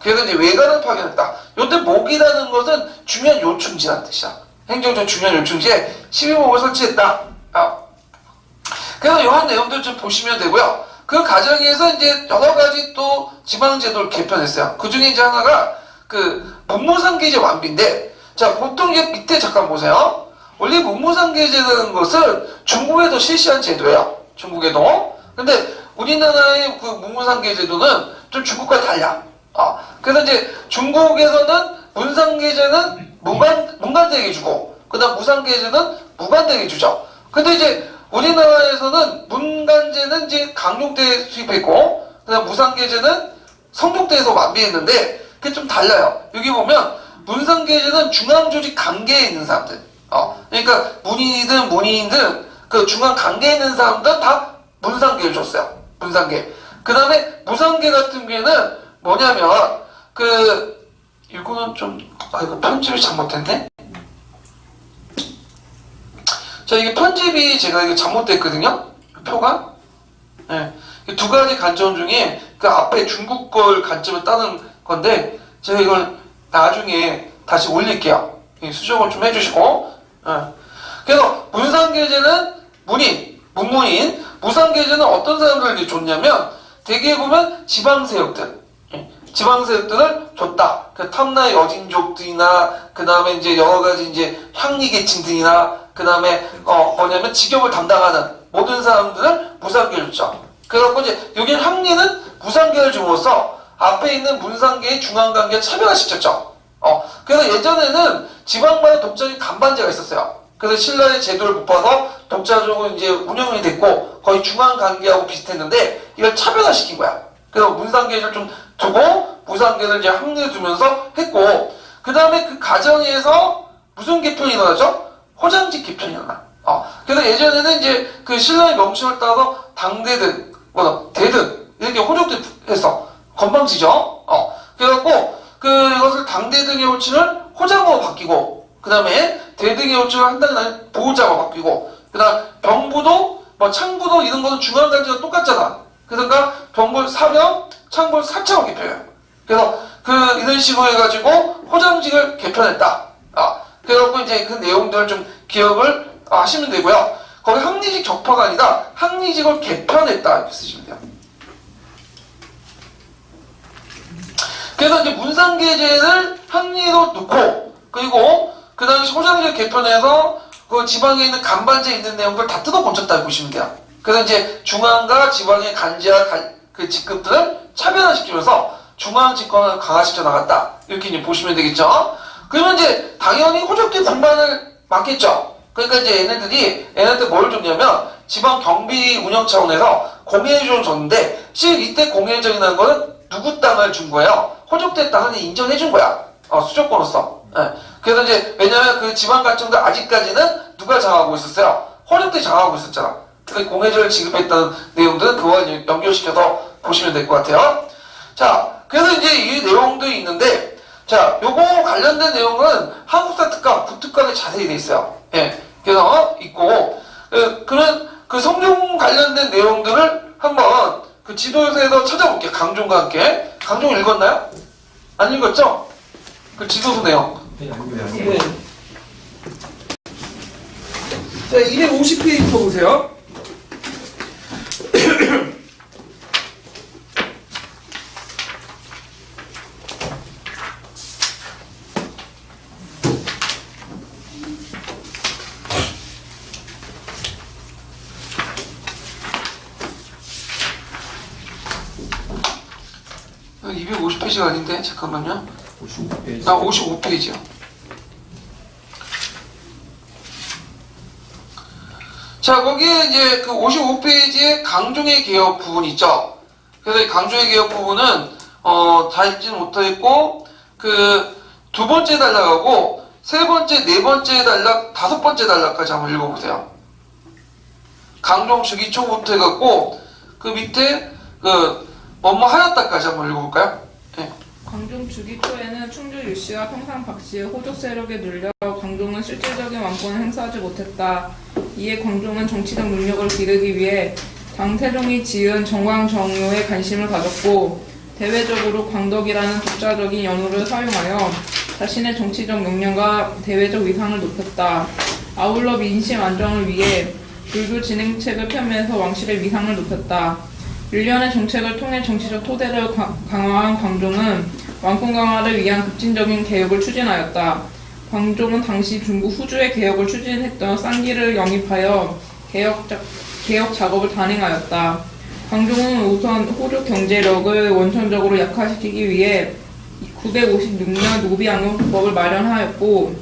그래서 이제 외관을 파견했다. 요때 목이라는 것은 중요한 요충지라는 뜻이야. 행정적 중요한 요충지에 12목을 설치했다. 그래서 이런 내용들 좀 보시면 되고요. 그 과정에서 이제 여러 가지 또 지방제도를 개편했어요. 그 중에 이제 하나가 문무상계제 완비인데, 자, 보통 이제 밑에 잠깐 보세요. 원래 문무상계제라는 것은 중국에도 실시한 제도예요. 중국에도. 근데 우리나라의 그 문무상계제도는 좀 중국과 달라. 그래서 이제 중국에서는 문상계제는 문간대에게 주고, 그 다음 무상계제는 무간대에게 주죠. 근데 이제 우리나라에서는 문간제는 이제 강종 때 수입했고, 그 다음 무상계제는 성종 때에서 완비했는데, 그게 좀 달라요. 여기 보면 문상계제는 중앙 조직 관계에 있는 사람들. 그러니까 문인이든 그 중앙 관계에 있는 사람들은 다 문상계를 줬어요. 문상계. 그 다음에 무상계 같은 경우에는 뭐냐면 이거는 좀 이거 편집이 잘못됐네. 자, 이게 편집이 제가 이거 잘못됐거든요. 표가. 네. 두 가지 관점 중에 그 앞에 중국 걸 관점을 따는 건데 제가 이걸 나중에 다시 올릴게요. 수정을 좀 해주시고. 그래서 문상계제는 문무인, 무상계제는 어떤 사람들에게 줬냐면 대개 보면 지방세력들, 지방세력들을 줬다. 그 탐나의 여진족들이나 그 다음에 이제 여러 가지 이제 향리계층들이나 그 다음에 뭐냐면 직업을 담당하는 모든 사람들을 무상계를 줬죠. 그래갖고 이제 여기 향리는 무상계를 줌으로써 앞에 있는 문상계의 중앙관계를 차별화시켰죠. 그래서 예전에는 지방마다 독자적인 간반제가 있었어요. 그래서 신라의 제도를 못 봐서 독자적으로 이제 운영이 됐고 거의 중앙관계하고 비슷했는데 이걸 차별화시킨 거야. 그래서 문상계를 좀 두고 무상계를 이제 항리에 두면서 했고 그 다음에 그 과정에서 무슨 개편이 일어나죠? 호장직 개편이 일어나. 그래서 예전에는 이제 그 신라의 명칭을 따서 당대든 대든 이렇게 호족들 해서 건방지죠. 그래갖고 이것을 당대등의 호칭을 호장으로 바뀌고 그 다음에 대등의 호칭을 한 달에 날 보호자로 바뀌고 그 다음 병부도 창부도 이런 거는 중앙관계가 똑같잖아. 그러니까 병부 사병, 창부 사창을 개편해요. 그래서 이런 식으로 해가지고 호장직을 개편했다. 그래갖고 이제 그 내용들을 좀 기억을 하시면 되고요. 거기 항리직 격파가 아니라 항리직을 개편했다 이렇게 쓰시면 돼요. 그래서 이제 문상계제를 항리로 넣고 그리고 그 당시 호장직을 개편해서 그 지방에 있는 간반제에 있는 내용들 다 뜯어 고쳤다 보시면 돼요. 그래서 이제 중앙과 지방의 간제와 그 직급들을 차별화시키면서 중앙 집권을 강화시켜 나갔다. 이렇게 이제 보시면 되겠죠. 그러면 이제 당연히 호족들 군반을 맡겠죠. 그러니까 이제 얘네한테 뭘 줬냐면 지방 경비 운영 차원에서 공예조를 줬는데 실 이때 공예조라는 거는 누구 땅을 준 거예요? 호족대 땅을 인정해 준 거야. 수족권으로서. 그래서 이제 왜냐면 그 지방 갈정들 아직까지는 누가 장악하고 있었어요? 호족들이 장악하고 있었잖아. 그 공예조를 지급했다는 내용들은 그와 연결시켜서 보시면 될 것 같아요. 자, 그래서 이제 이 내용들이 있는데 자, 요거 관련된 내용은 한국사 특강, 국특강에 자세히 돼 있어요. 그래서 있고 그런 그 성종 관련된 내용들을 한번 그 지도서에서 찾아볼게요. 강종과 함께. 강종 읽었나요? 안 읽었죠? 그 지도서 내용. 네, 아닙니다. 네. 자, 250페이지 보세요. 아, 250페이지가 아닌데 잠깐만요. 55페이지. 55페이지요. 자, 거기에 이제 그 55페이지에 강종의 개혁 부분 있죠. 그래서 이 강종의 개혁 부분은 다 읽지는 못했고 그 두 번째 단락하고 세 번째, 네 번째 단락, 다섯 번째 단락까지 한번 읽어보세요. 강종 즉위 초부터 해갖고 그 밑에 그 뭐뭐 하였다까지 한번 읽어볼까요? 네. 광종 즉위 초에는 충주 유씨와 평상 박씨의 호족 세력에 눌려 광종은 실질적인 왕권을 행사하지 못했다. 이에 광종은 정치적 능력을 기르기 위해 당태종이 지은 정광정요에 관심을 가졌고 대외적으로 광덕이라는 독자적인 연호를 사용하여 자신의 정치적 역량과 대외적 위상을 높였다. 아울러 민심 안정을 위해 불교 진행책을 펴면서 왕실의 위상을 높였다. 일련의 정책을 통해 정치적 토대를 강화한 광종은 왕권 강화를 위한 급진적인 개혁을 추진하였다. 광종은 당시 중국 후주의 개혁을 추진했던 쌍기를 영입하여 개혁 작업을 단행하였다. 광종은 우선 호족 경제력을 원천적으로 약화시키기 위해 956년 노비양용법을 마련하였고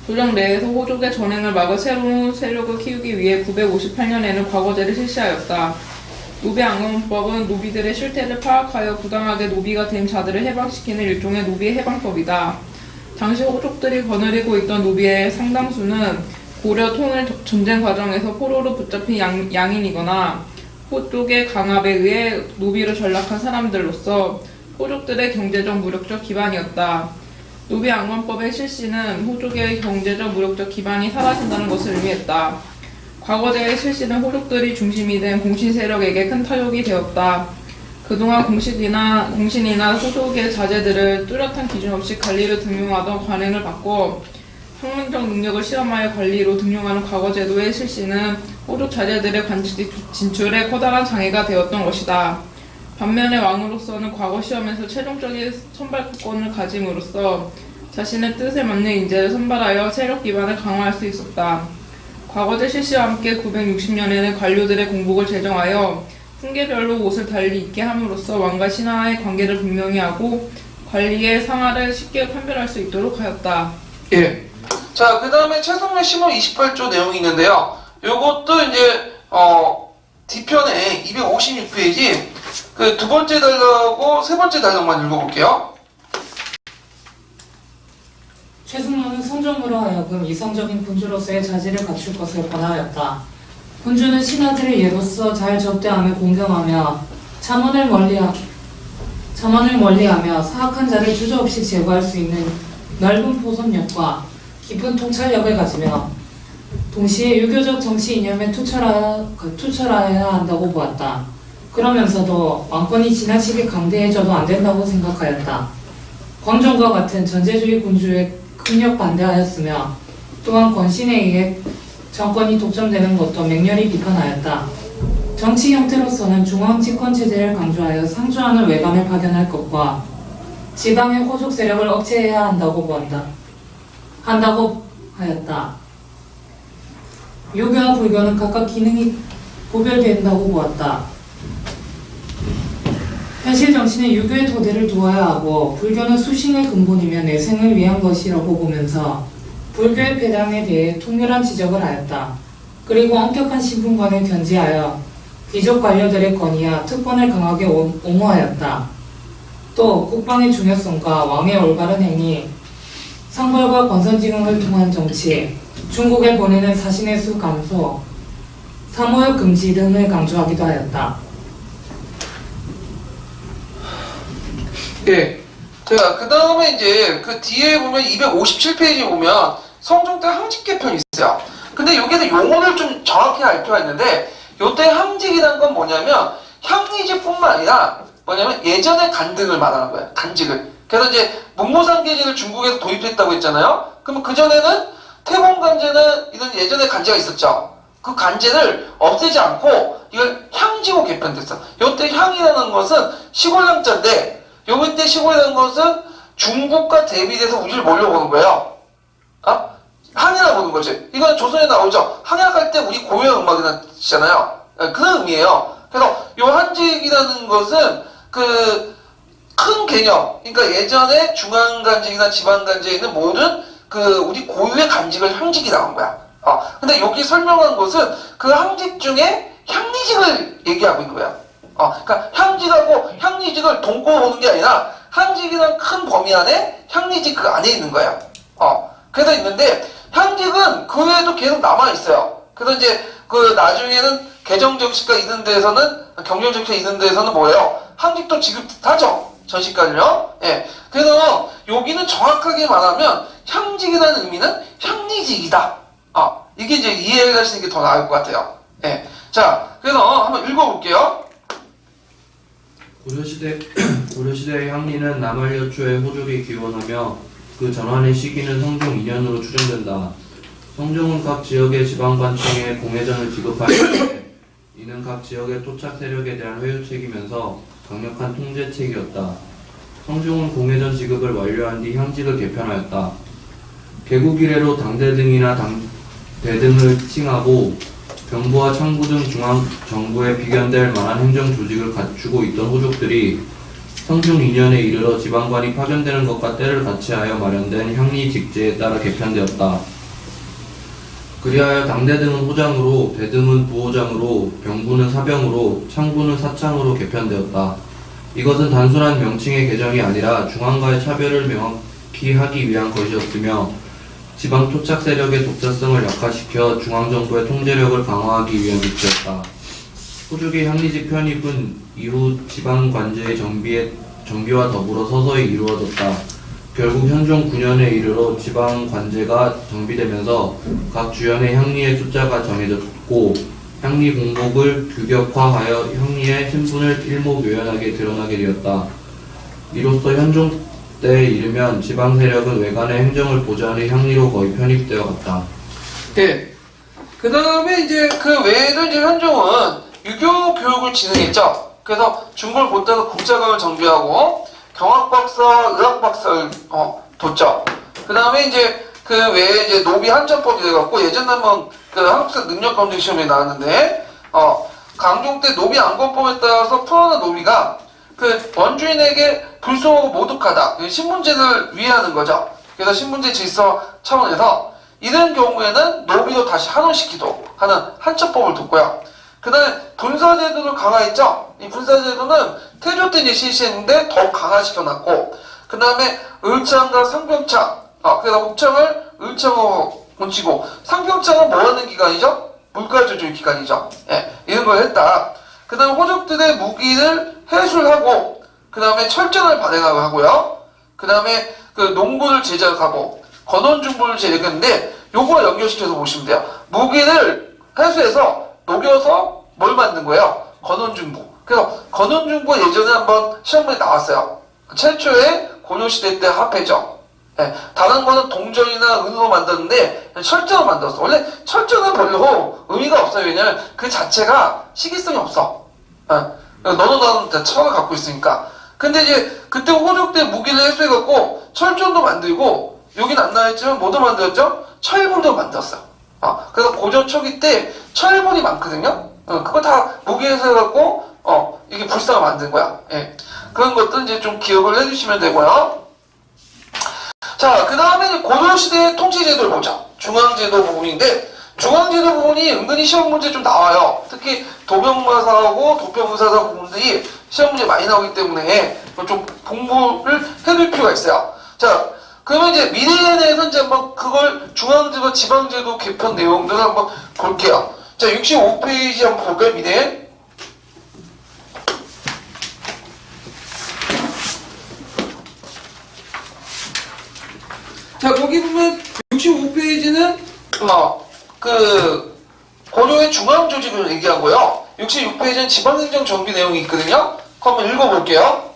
조정 내에서 호족의 전횡을 막아 새로운 세력을 키우기 위해 958년에는 과거제를 실시하였다. 노비앙원법은 노비들의 실태를 파악하여 부당하게 노비가 된 자들을 해방시키는 일종의 노비 해방법이다. 당시 호족들이 거느리고 있던 노비의 상당수는 고려 통일 전쟁 과정에서 포로로 붙잡힌 양인이거나 호족의 강압에 의해 노비로 전락한 사람들로서 호족들의 경제적 무력적 기반이었다. 노비앙원법의 실시는 호족의 경제적 무력적 기반이 사라진다는 것을 의미했다. 과거제의 실시는 호족들이 중심이 된 공신 세력에게 큰 타격이 되었다. 그동안 공신이나 호족의 자제들을 뚜렷한 기준 없이 관리로 등용하던 관행을 바꿔 학문적 능력을 시험하여 관리로 등용하는 과거제도의 실시는 호족 자제들의 관직 진출에 커다란 장애가 되었던 것이다. 반면에 왕으로서는 과거 시험에서 최종적인 선발권을 가짐으로써 자신의 뜻에 맞는 인재를 선발하여 세력 기반을 강화할 수 있었다. 과거제 실시와 함께 960년에는 관료들의 공복을 제정하여 훈계별로 옷을 달리 입게 함으로써 왕과 신하의 관계를 분명히 하고 관리의 상하를 쉽게 판별할 수 있도록 하였다. 예. 자, 그 다음에 최성래 시문 28조 내용이 있는데요. 요것도 이제, 뒤편에 256페이지, 그 두 번째 단락하고 세 번째 단락만 읽어볼게요. 최승로는 성종으로 하여금 이성적인 군주로서의 자질을 갖출 것을 권하였다. 군주는 신하들을 예로서 잘 접대하며 공경하며 참언을 멀리하며 사악한 자를 주저없이 제거할 수 있는 넓은 포섭력과 깊은 통찰력을 가지며 동시에 유교적 정치 이념에 투철하여야 한다고 보았다. 그러면서도 왕권이 지나치게 강대해져도 안 된다고 생각하였다. 광종과 같은 전제주의 군주에 극력 반대하였으며 또한 권신에 의해 정권이 독점되는 것도 맹렬히 비판하였다. 정치 형태로서는 중앙 집권 체제를 강조하여 상주하는 외관을 파견할 것과 지방의 호족 세력을 억제해야 한다고 하였다. 유교와 불교는 각각 기능이 구별된다고 보았다. 현실 정치는 유교의 토대를 두어야 하고 불교는 수신의 근본이며 내생을 위한 것이라고 보면서 불교의 폐당에 대해 통렬한 지적을 하였다. 그리고 엄격한 신분관을 견지하여 귀족 관료들의 권위와 특권을 강하게 옹호하였다. 또 국방의 중요성과 왕의 올바른 행위, 상벌과 권선징응을 통한 정치, 중국에 보내는 사신의 수 감소, 사모욕 금지 등을 강조하기도 하였다. 예. 자, 그 다음에 이제 그 뒤에 보면 257페이지 보면 성종 때 항직 개편이 있어요. 근데 여기에서 용어를 좀 정확히 알 필요가 있는데 요때 항직이라는 건 뭐냐면 향리직뿐만 아니라 뭐냐면 예전의 간등을 말하는 거예요. 간직을. 그래서 이제 문무상계제를 중국에서 도입했다고 했잖아요. 그러면 그전에는 태공간제는 이런 예전의 간제가 있었죠. 그 간제를 없애지 않고 이걸 향지로 개편됐어. 요때 향이라는 것은 시골랑자인데 요때 시골이라는 것은 중국과 대비돼서 우리를 몰려보는 거예요. 항해라 보는 거지. 이건 조선에 나오죠. 항해할 때 우리 고유의 음악이라는 뜻이잖아요. 그런 의미예요. 그래서 요 한직이라는 것은 그 큰 개념, 그러니까 예전에 중앙간직이나 지방간직에 있는 모든 그 우리 고유의 간직을 향직이라고 한 거야. 근데 여기 설명한 것은 그 항직 중에 향리직을 얘기하고 있는 거야. 그러니까 향직하고 향리직을 동고 보는 게 아니라 향직이라는 큰 범위 안에 향리직 그 안에 있는 거예요. 그래서 있는데 향직은 그 외에도 계속 남아 있어요. 그래서 이제 그 나중에는 개정정치가 있는 데에서는 경영정치가 있는 데에서는 뭐예요? 항직도 지급하죠. 전시까지요. 예. 그래서 여기는 정확하게 말하면 향직이라는 의미는 향리직이다. 이게 이제 이해를 하시는 게 더 나을 것 같아요. 예. 자, 그래서 한번 읽어볼게요. 고려시대의 향리는 남한여초의 호족이 기원하며 그 전환의 시기는 성종 2년으로 추정된다. 성종은 각 지역의 지방관청에 공회전을 지급하였는데 이는 각 지역의 토착 세력에 대한 회유책이면서 강력한 통제책이었다. 성종은 공회전 지급을 완료한 뒤 향직을 개편하였다. 개국 이래로 당대 등이나 당대 등을 칭하고 병부와 창부 등 중앙정부에 비견될 만한 행정조직을 갖추고 있던 호족들이 성종 2년에 이르러 지방관이 파견되는 것과 때를 같이하여 마련된 향리직제에 따라 개편되었다. 그리하여 당대등은 호장으로, 대등은 부호장으로, 병부는 사병으로, 창부는 사창으로 개편되었다. 이것은 단순한 명칭의 개정이 아니라 중앙과의 차별을 명확히 하기 위한 것이었으며 지방 토착 세력의 독자성을 약화시켜 중앙정부의 통제력을 강화하기 위한 조치였다. 호주기 향리직 편입은 이후 지방 관제의 정비와 더불어 서서히 이루어졌다. 결국 현종 9년에 이르러 지방 관제가 정비되면서 각 주연의 향리의 숫자가 정해졌고 향리 공목을 규격화하여 향리의 신분을 일목요연하게 드러나게 되었다. 이로써 현종 때에 이르면 지방 세력은 외관의 행정을 보좌하는 향리로 거의 편입되어 갔다. 예. 그 다음에 이제 그 외에도 이제 현종은 유교 교육을 진행했죠. 그래서 중국을 곧다가 국자관을 정비하고 경학박사, 의학박사를 뒀죠. 그 다음에 이제 그 외에 이제 노비 한전법이 돼갖고 예전에 한번 그 한국사 능력검증 시험에 나왔는데 강종 때 노비 안건법에 따라서 풀어낸 노비가 그 원주인에게 불송하고 모독하다 신분제를 위해하는 거죠. 그래서 신분제 질서 차원에서 이런 경우에는 노비도 다시 한원시키도록 하는 한천법을 뒀고요. 그 다음에 분사제도를 강화했죠. 이 분사제도는 태조 때 이제 실시했는데 더욱 강화시켜놨고, 그 다음에 을창과 상병창, 그래서 옥창을 을창으로 고치고, 상병창은 뭐 하는 기관이죠? 물가 조절 기관이죠. 예, 이런 걸 했다. 그 다음에 호족들의 무기를 해술하고, 그 다음에 철전을 발행하고 하고요. 그 다음에 그 농부를 제작하고, 건원중부를 제작했는데, 요거 연결시켜서 보시면 돼요. 무기를 해수해서 녹여서 뭘 만든 거예요? 건원중부. 그래서 건원중부 예전에 한번 시험에 나왔어요. 최초의 고려시대 때 합해죠. 예, 다른 거는 동전이나 은으로 만들었는데 철전으로 만들었어. 원래 철전은 별로 의미가 없어요. 왜냐면 그 자체가 시기성이 없어. 예, 너도 나는 다 철을 갖고 있으니까. 근데 이제 그때 호족 때 무기를 해수해갖고 철전도 만들고 여긴 안 나와있지만 뭐도 만들었죠? 철문도 만들었어요. 그래서 고전 초기 때 철문이 많거든요. 그거 다 무기에서 해갖고 이게 불상을 만든 거야. 예. 그런 것들 이제 좀 기억을 해주시면 되고요. 자, 그 다음에 고려시대의 통치제도를 보자. 중앙제도 부분인데 중앙제도 부분이 은근히 시험 문제 좀 나와요. 특히 도병마사하고 도평의사사 부분들이 시험 문제 많이 나오기 때문에 좀 공부를 해둘 필요가 있어요. 자, 그러면 이제 미래에 대해서 이제 한번 그걸 중앙제도, 지방제도 개편 내용들을 한번 볼게요. 자, 65페이지 한번 볼까요, 미래? 자, 거기 보면 65페이지는 그 고려의 중앙조직을 얘기하고요. 66페이지는 지방행정 정비 내용이 있거든요. 그럼 한번 읽어볼게요.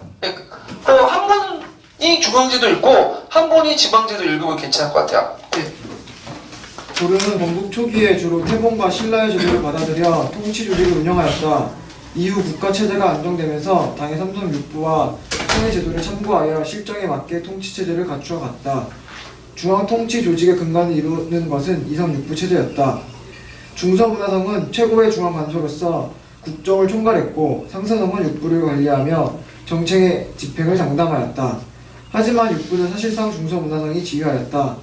한 번이 중앙제도 읽고 한 번이 지방제도 읽으면 괜찮을 것 같아요. 네. 고려는 건국 초기에 주로 태봉과 신라의 제도를 받아들여 통치 조직을 운영하였다. 이후 국가 체제가 안정되면서 당의 삼성육부와 청해 제도를 참고하여 실정에 맞게 통치 체제를 갖추어 갔다. 중앙 통치 조직의 근간을 이루는 것은 이성육부 체제였다. 중서문화성은 최고의 중앙 관소로서 국정을 총괄했고 상서성은 육부를 관리하며 정책의 집행을 장담하였다. 하지만 육부는 사실상 중서문화성이 지휘하였다.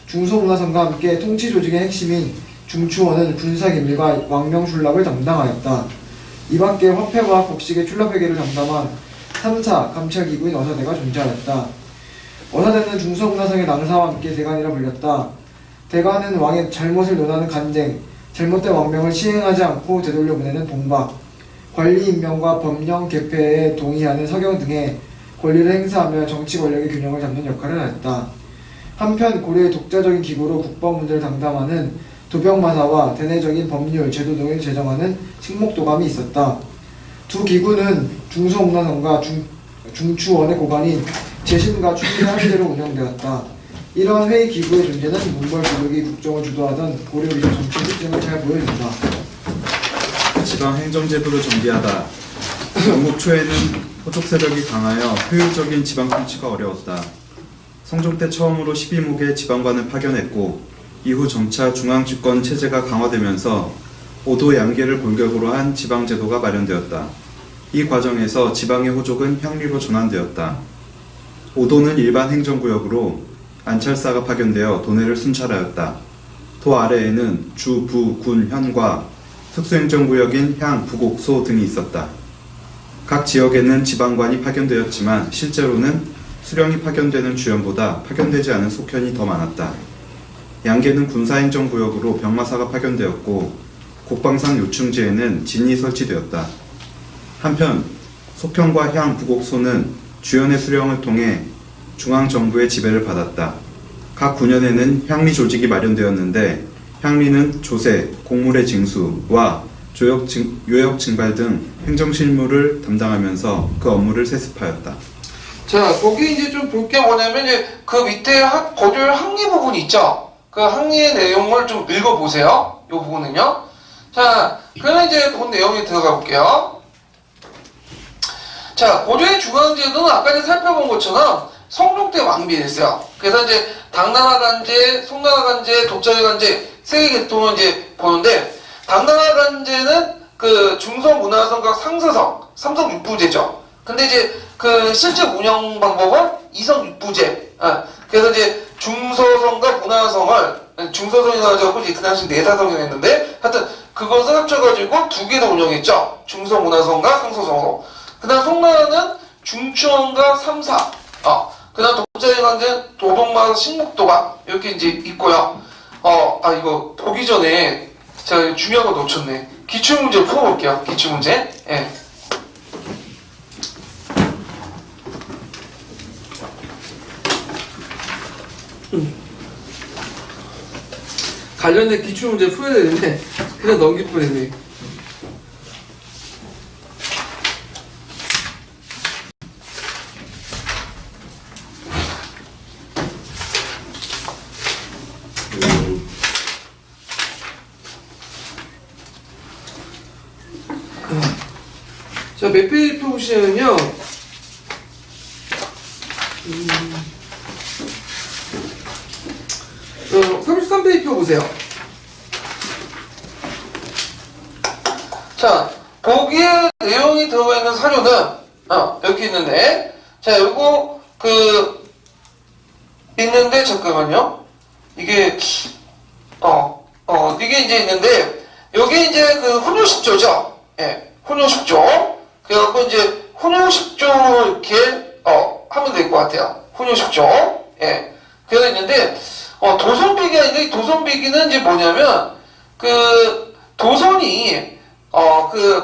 중서문화성과 함께 통치 조직의 핵심인 중추원은 군사기밀과 왕명출납을 담당하였다. 이 밖에 화폐와 곡식의 출납회계를 담당한 3사 감찰기구인 어사대가 존재하였다. 어사대는 중서문화성의 낭사와 함께 대간이라 불렸다. 대간은 왕의 잘못을 논하는 간쟁, 잘못된 왕명을 시행하지 않고 되돌려 보내는 동박, 관리 임명과 법령 개폐에 동의하는 서경 등의 권리를 행사하며 정치 권력의 균형을 잡는 역할을 하였다. 한편 고려의 독자적인 기구로 국방 문제를 담당하는 도병마사와 대내적인 법률, 제도 등을 제정하는 식목도감이 있었다. 두 기구는 중서문화성과 중추원의 고관인 재신과 추기의 합의대로 운영되었다. 이러한 회의 기구의 존재는 문벌 부득이 국정을 주도하던 고려 위적 정치 특징을 잘 보여준다. 지방 행정제도를 정비하다. 건국 초에는 호족 세력이 강하여 효율적인 지방 통치가 어려웠다. 성종 때 처음으로 12목의 지방관을 파견했고 이후 점차 중앙집권 체제가 강화되면서 오도 양계를 골격으로 한 지방제도가 마련되었다. 이 과정에서 지방의 호족은 향리로 전환되었다. 오도는 일반 행정구역으로 안찰사가 파견되어 도내를 순찰하였다. 도 아래에는 주, 부, 군, 현과 특수행정구역인 향, 부곡, 소 등이 있었다. 각 지역에는 지방관이 파견되었지만 실제로는 수령이 파견되는 주연보다 파견되지 않은 속현이 더 많았다. 양계는 군사행정구역으로 병마사가 파견되었고 곡방산 요충지에는 진이 설치되었다. 한편 속현과 향, 부곡, 소는 주연의 수령을 통해 중앙정부의 지배를 받았다. 각 군현에는 향리 조직이 마련되었는데 향리는 조세, 공물의 징수와 요역 증발 등 행정실무를 담당하면서 그 업무를 세습하였다. 자, 거기 이제 좀 볼 게 뭐냐면 이제 그 밑에 고조의 항리 부분이 있죠. 그 항리의 내용을 좀 읽어보세요. 이 부분은요. 자, 그러면 이제 본 내용에 들어가 볼게요. 자, 고조의 중앙제도는 아까 이제 살펴본 것처럼 성종 때 왕비했어요. 그래서 이제 당나라 간제, 송나라 간제, 독자의 간제 세 개 계통을 이제 보는데 당나라 간제는 그 중서문화성과 상서성, 삼성육부제죠. 근데 이제 그 실제 운영 방법은 이성육부제. 그래서 이제 중서성과 문화성을 중서성이 나와가지고 그 당시 내사성이었는데 하여튼 그것을 합쳐가지고 두 개 더 운영했죠. 중서문화성과 상서성으로. 그다음 송나라는 중추원과 삼사. 그다음 독자의 간제는 도동마 식목도가 이렇게 이제 있고요. 이거 보기 전에 제가 중요한 거 놓쳤네. 기출문제 풀어볼게요. 기출문제. 예. 관련된 기출문제 풀어야 되는데 그냥 넘길 뻔했네. 자, 몇 페이지 펴보시면요. 33페이지 펴보세요. 자, 보기에 내용이 들어가 있는 사료는, 여기 있는데, 자, 요거, 있는데, 잠깐만요. 이게, 이게 이제 있는데, 여기 이제 혼효식조죠. 예, 혼효식조. 그래갖고 이제 혼효식조 이렇게 하면 될 것 같아요. 혼효식조. 예. 그래서 있는데 도선비기가 있는데 이 도선비기는 이제 뭐냐면 도선이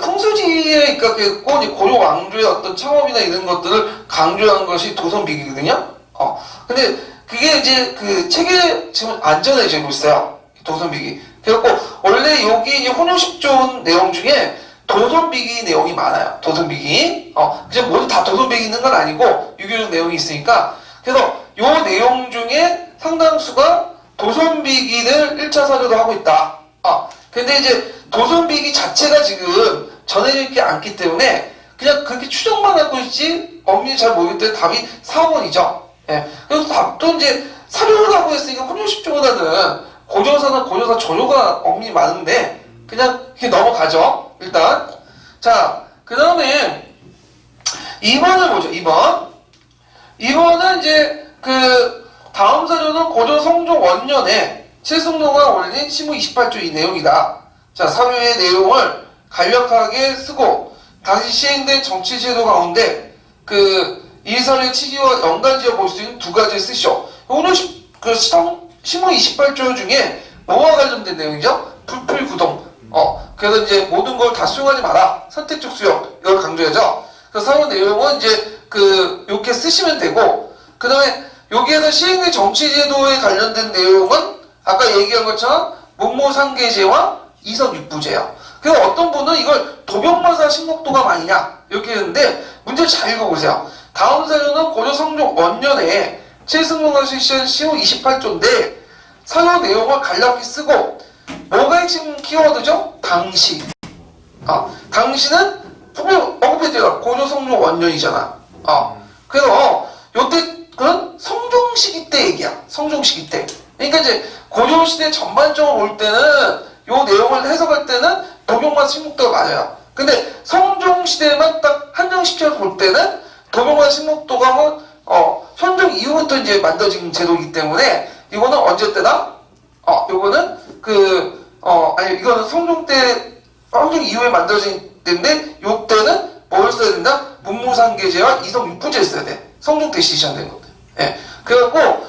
풍수지에 입각했고 이제 고려 왕조의 어떤 창업이나 이런 것들을 강조한 것이 도선비기거든요. 근데 그게 이제 책에 지금 안전해지고 있어요. 도선비기. 그래갖고 원래 여기 이제 혼효식조 내용 중에 도선비기 내용이 많아요. 도선비기. 그냥 모두 다 도선비기 있는 건 아니고 유교적 내용이 있으니까. 그래서 요 내용 중에 상당수가 도선비기를 1차 사료도 하고 있다. 근데 이제 도선비기 자체가 지금 전해져 있지 않기 때문에 그냥 그렇게 추정만 하고 있지 엄밀히 잘 모르기 때문에 답이 4번이죠. 예. 그래서 답도 이제 사료를 하고 있으니까 혼효식조보다는 고조사 전효가 엄밀히 많은데 그냥 이렇게 넘어가죠. 일단. 자, 그 다음에 2번을 보죠. 2번. 2번은 이제 다음 사료는 고조 성종 원년에 최승로가 올린 시무 28조 이 내용이다. 자, 사료의 내용을 간략하게 쓰고 다시 시행된 정치제도 가운데 이 사료의 취지와 연관지어 볼 수 있는 두 가지를 쓰시오. 오늘 시무 28조 중에 뭐와 관련된 내용이죠? 불필구동. 그래서 이제 모든 걸 다 수용하지 마라. 선택적 수용. 이걸 강조하죠. 그래서 사료 내용은 이제 이렇게 쓰시면 되고, 그 다음에 여기에서 시행된 정치제도에 관련된 내용은 아까 얘기한 것처럼 문무상계제와 이성육부제예요. 그래서 어떤 분은 이걸 도병마사 식목도가 많이냐 이렇게 했는데 문제를 잘 읽어보세요. 다음 사료는 고조 성종 원년에 최승로가 실시한 시호 28조인데 사료 내용을 간략히 쓰고 뭐가 핵심 키워드죠? 당시. 당시는 분명 언급해줘요. 고조 성종 원년이잖아. 그래서 요때 그건 성종 시기 때 얘기야. 성종 시기 때. 그러니까 이제 고조 시대 전반적으로 볼 때는 요 내용을 해석할 때는 도병마 식목도가 맞아요. 근데 성종 시대만 딱 한정시켜서 볼 때는 도병마 식목도가 현종 이후부터 이제 만들어진 제도이기 때문에 이거는 언제 때다? 요거는 아니 이거는 성종 이후에 만들어진 때인데 요 때는 뭘 써야 된다? 문무상계제와 이성육부제를 써야 돼. 성종 때 시작된 건데. 예. 그래갖고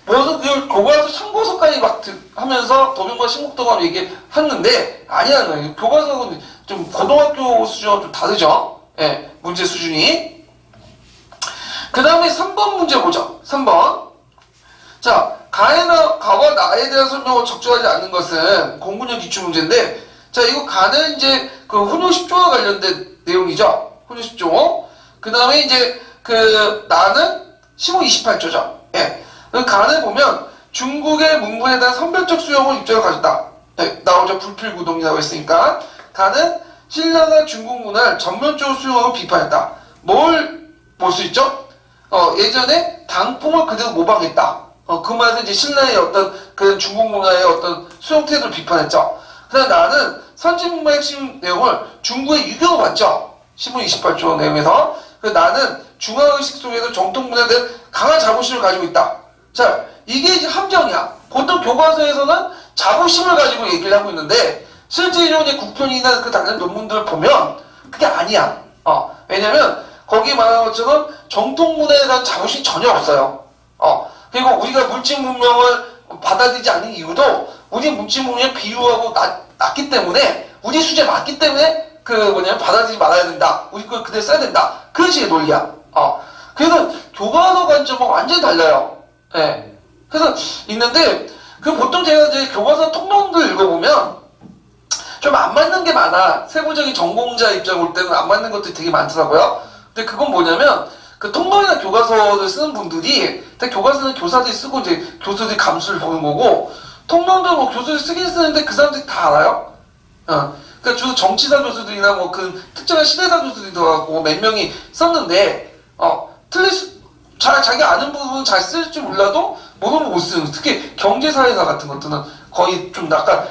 무슨 그 교과서 참고서까지 막 하면서 도변과 신국도관 얘기했는데 아니라는 거예요. 교과서는 좀 고등학교 수준과 좀 다르죠. 예. 문제 수준이. 그 다음에 3번 문제 보죠. 3번. 자, 가와 나에 대한 설명을 적절하지 않은 것은 공군형 기출문제인데, 자, 이거 가는 이제 그 훈요 10조와 관련된 내용이죠. 훈요 10조. 그 다음에 이제 그 나는 15, 28조죠. 예. 그 가는 보면 중국의 문물에 대한 선별적 수용을 입장을 가졌다. 예, 나오죠. 불필구동이라고 했으니까. 가는 신라가 중국 문화를 전면적으로 수용하고 비판했다. 뭘 볼 수 있죠? 예전에 당풍을 그대로 모방했다. 그 말에서 이제 신라의 어떤 그런 중국 문화의 어떤 수용 태도를 비판했죠. 그다음 나는 선진문화의 핵심 내용을 중국의 유교로 봤죠. 15, 28조 내용에서. 나는 중화의식 속에서 정통문화에 대한 강한 자부심을 가지고 있다. 자, 이게 이제 함정이야. 보통 교과서에서는 자부심을 가지고 얘기를 하고 있는데 실제로 이제 국편이나 그 다른 논문들을 보면 그게 아니야. 왜냐면 거기 말하는 것처럼 정통문화에 대한 자부심이 전혀 없어요. 그리고 우리가 물질 문명을 받아들이지 않는 이유도 우리 물질 문명에 비유하고 낮기 때문에 우리 수제 맞기 때문에 받아들이지 말아야 된다. 우리 걸 그대로 써야 된다. 그런 식의 논리야. 그래서 교과서 관점하고 완전히 달라요. 예. 그래서 있는데 보통 제가 이제 교과서 통론들 읽어보면 좀 안 맞는 게 많아. 세부적인 전공자 입장 올 때는 안 맞는 것들이 되게 많더라고요. 근데 그건 뭐냐면 그 통론이나 교과서를 쓰는 분들이 교과서는 교사들이 쓰고 이제 교수들이 감수를 보는 거고 통론도 뭐 교수들이 쓰긴 쓰는데 그 사람들이 다 알아요. 그러니까 주로 정치사 교수들이나 뭐 그 특정한 시대사 교수들이 들어가고 몇 명이 썼는데 자기 아는 부분 잘 쓸 줄 몰라도 모르면 못 쓰는, 특히 경제사회사 같은 것들은 거의 좀 약간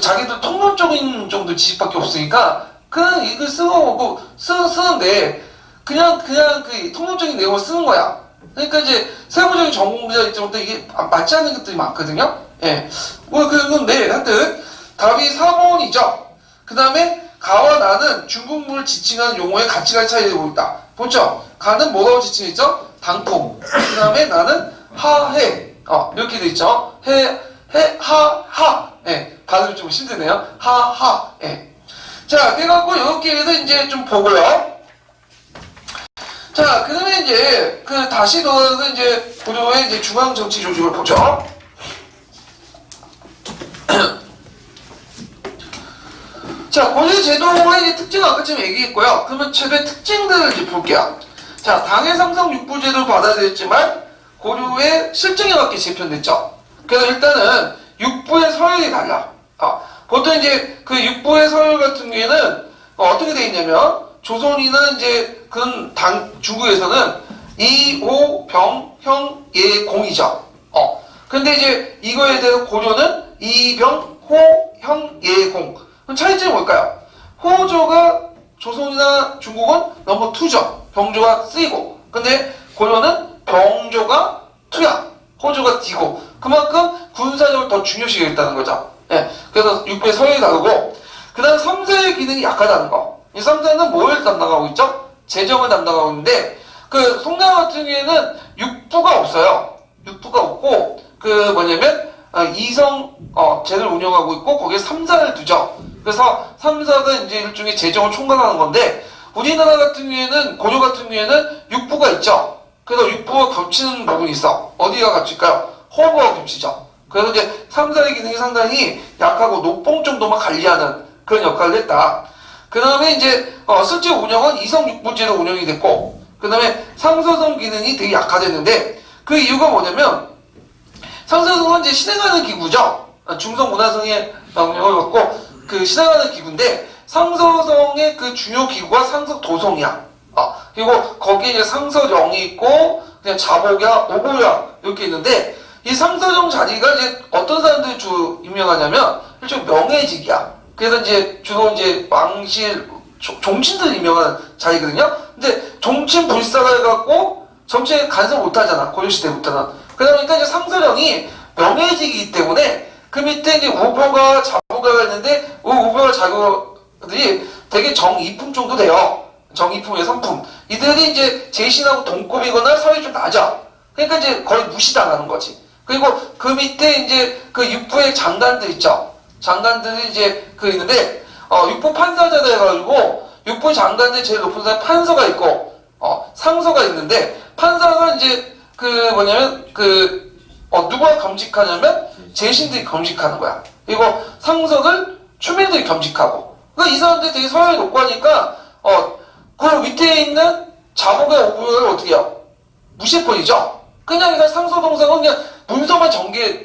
자기들 통론적인 정도 지식밖에 없으니까 그냥 이걸 쓰고 쓰는데 그냥 그 통론적인 내용을 쓰는 거야. 그러니까 이제 세부적인 전공자 입장부터 이게 맞지 않는 것들이 많거든요. 예. 그런데 하여튼 답이 4번이죠. 그 다음에 가와 나는 중국문을 지칭하는 용어의 가치관의 차이를 보고 있다. 보죠? 가는 뭐라고 지칭했죠? 당풍. 그 다음에 나는 하해. 이렇게 돼 있죠? 하. 예. 발음이 좀 힘드네요. 하하. 예. 자, 그래갖고 이렇게 해서 이제 좀 보고요. 자, 그 다음에 이제 다시 돌아서 이제 고려의 이제 중앙 정치 조직을 보죠. 자, 고려 제도의 특징은 아까처럼 얘기했고요. 그러면 제도의 특징들을 이제 볼게요. 자, 당의 상성 육부제도를 받아들였지만 고려의 실정에 맞게 재편됐죠. 그래서 일단은 육부의 서열이 달라. 보통 이제 그 육부의 서열 같은 경우에는 어떻게 돼 있냐면 조선이나 이제 중국에서는 이, 오, 병, 형, 예, 공이죠. 근데 이제 이거에 대해서 고려는 이, 병, 호, 형, 예, 공. 그럼 차이점이 뭘까요? 호조가 조선이나 중국은 넘버 2죠. 병조가 3고. 근데 고려는 병조가 2야. 호조가 D고. 그만큼 군사력을 더 중요시하겠다는 거죠. 예. 그래서 육부의 서열이 다르고, 그 다음 3세의 기능이 약하다는 거. 이 3세는 뭘 담당하고 있죠? 재정을 담당하고 있는데, 송나라 같은 경우에는 육부가 없어요. 육부가 없고, 이성, 제를 운영하고 있고, 거기에 3사를 두죠. 그래서 3사가 이제 일종의 재정을 총괄하는 건데, 우리나라 같은 경우에는, 고려 같은 경우에는 육부가 있죠. 그래서 육부가 겹치는 부분이 있어. 어디가 겹칠까요? 허브가 겹치죠. 그래서 이제 3사의 기능이 상당히 약하고 녹봉 정도만 관리하는 그런 역할을 했다. 그 다음에 이제, 실제 운영은 이성육부제로 운영이 됐고, 그 다음에 상서성 기능이 되게 약화됐는데, 그 이유가 뭐냐면, 상서성은 이제 실행하는 기구죠. 중성문화성의 영역을 갖고, 실행하는 기구인데, 상서성의 그 주요 기구가 상서도성이야. 그리고 거기에 이제 상서령이 있고, 그냥 자복야, 오보야, 이렇게 있는데, 이 상서정 자리가 이제 어떤 사람들이 주로 임명하냐면, 일종 명예직이야. 그래서 이제 주로 이제 왕실, 종친들 임명하는 자리거든요. 근데 종친 불사를 해갖고 정치에 간섭 못하잖아. 고려시대부터는. 그러다 보니까 이제 상서령이 명예직이기 때문에 그 밑에 이제 우표가 자부가가 있는데 우표가 자부가들이 되게 정이품 정도 돼요. 정이품의 성품. 이들이 이제 제신하고 동급이거나 서열이 좀 낮아. 그러니까 이제 거의 무시당하는 거지. 그리고 그 밑에 이제 그 육부의 장관들 있죠. 장관들이 이제 그 있는데 육부 판사제도 해가지고 육부 장관들 제일 높은 사람 판서가 있고 상서가 있는데 판사가 이제 그 뭐냐면 누가 겸직하냐면 제신들이 겸직하는 거야. 그리고 상석을 추민들이 겸직하고. 그러니까 이 사람들이 되게 서열이 높고 하니까 그 밑에 있는 자복의 오부를 어떻게 해요? 무시해버리죠. 그냥 상서동상은 그냥 문서만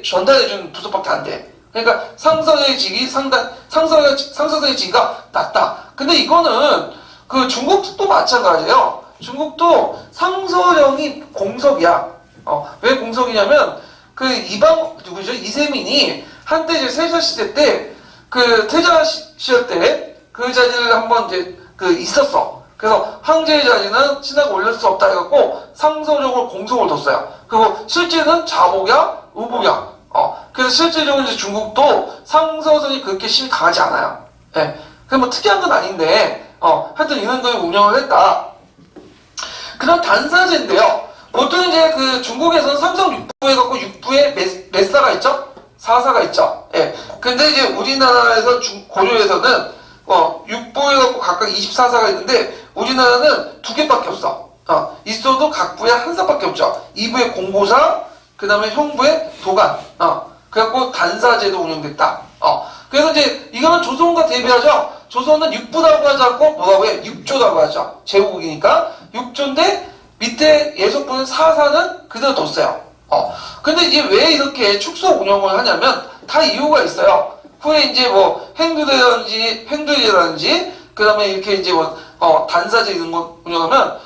전달해주는 부서밖에 안 돼. 그러니까 상서의 직이 상서의 직위가 낮다. 근데 이거는 그 중국도 마찬가지예요. 중국도 상서령이 공석이야. 왜 공석이냐면 그 누구죠? 이세민이 한때 이제 세자 시대 때 그 태자 시절 때 그 자리를 한번 이제 있었어. 그래서 황제의 자리는 신하가 올릴 수 없다 해갖고 상서령을 공석을 뒀어요. 그리고 실제는 자복이야, 우복이야. 그래서 실제적으로 이제 중국도 상서성이 그렇게 힘이 강하지 않아요. 예. 그 뭐 특이한 건 아닌데, 하여튼 이런 걸 운영을 했다. 그다음 단사제인데요. 보통 이제 그 중국에서는 삼성 육부 해갖고 육부에 몇 사가 있죠? 4사가 있죠. 예. 근데 이제 우리나라에서 고려에서는 육부 해갖고 각각 24사가 있는데 우리나라는 2개밖에 없어. 있어도 각 부에 1사밖에 없죠. 2부에 공보사, 그 다음에 형부에 도관. 그래갖고 단사제도 운영됐다. 그래서 이제 이거는 조선과 대비하죠. 조선은 육부라고 하지 않고 뭐라고 해? 육조라고 하죠. 제국이니까. 육조인데 밑에 예속부는 4사는 그대로 뒀어요. 근데 이제 왜 이렇게 축소 운영을 하냐면 다 이유가 있어요. 후에 이제 뭐 횡두리라든지 그 다음에 이렇게 이제 단사제 이런 거 운영하면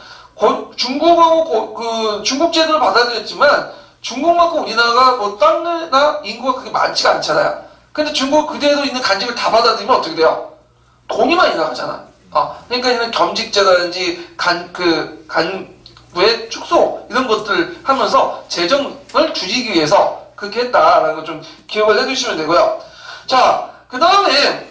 중국하고 그 중국 제도를 받아들였지만 중국만큼 우리나라가 뭐 땅이나 인구가 그렇게 많지가 않잖아요. 근데 중국 그대로 있는 간직을 다 받아들이면 어떻게 돼요? 돈이 많이 나가잖아. 그러니까 이런 겸직제라든지 간부의 축소 이런 것들 하면서 재정을 줄이기 위해서 그렇게 했다라는 거 좀 기억을 해두시면 되고요. 자, 그 다음에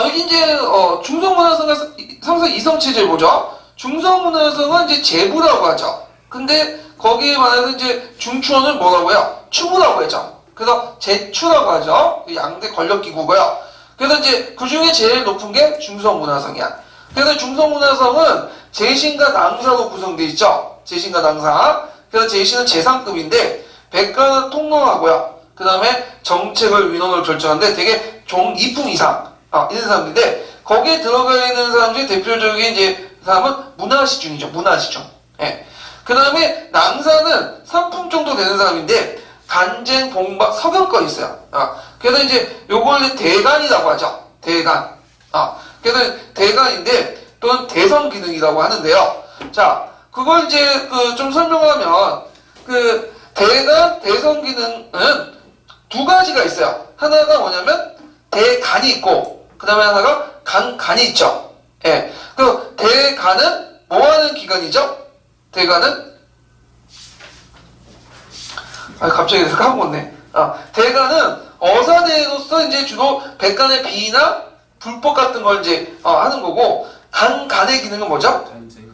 여기 이제 중성문화성과 상서 이성체제를 보죠. 중성문화성은 이제 제부라고 하죠. 근데 거기에 말해서 이제 중추원을 뭐라고 해요? 추부라고 하죠. 그래서 제추라고 하죠. 양대 권력기구고요. 그래서 이제 그 중에 제일 높은 게 중성문화성이야. 그래서 중성문화성은 제신과 낭사로 구성되어 있죠. 제신과 낭사. 그래서 제신은 재상급인데 백관을 통로하고요. 그 다음에 정책을 민원을 결정하는데 되게 종2품 이상 이런 사람인데 거기에 들어가 있는 사람 중에 대표적인 이제 사람은 문화시중이죠. 문화시중. 예. 그 다음에 낭사는 3품 정도 되는 사람인데 간쟁, 봉박, 서경권이 있어요. 그래서 이제 요걸 대간이라고 하죠. 대간. 그래서 대간인데 또는 대선 기능이라고 하는데요. 자, 그걸 이제 좀 설명을 하면 대간, 대선 기능은 두 가지가 있어요. 하나가 뭐냐면 대간이 있고 그 다음에 하나가 간이 있죠. 예. 그 대간은 뭐 하는 기관이죠? 대간은 갑자기 까먹었네. 대간은 어사대로서 이제 주로 백간의 비위나 불법 같은 걸 이제 하는 거고 간의 기능은 뭐죠?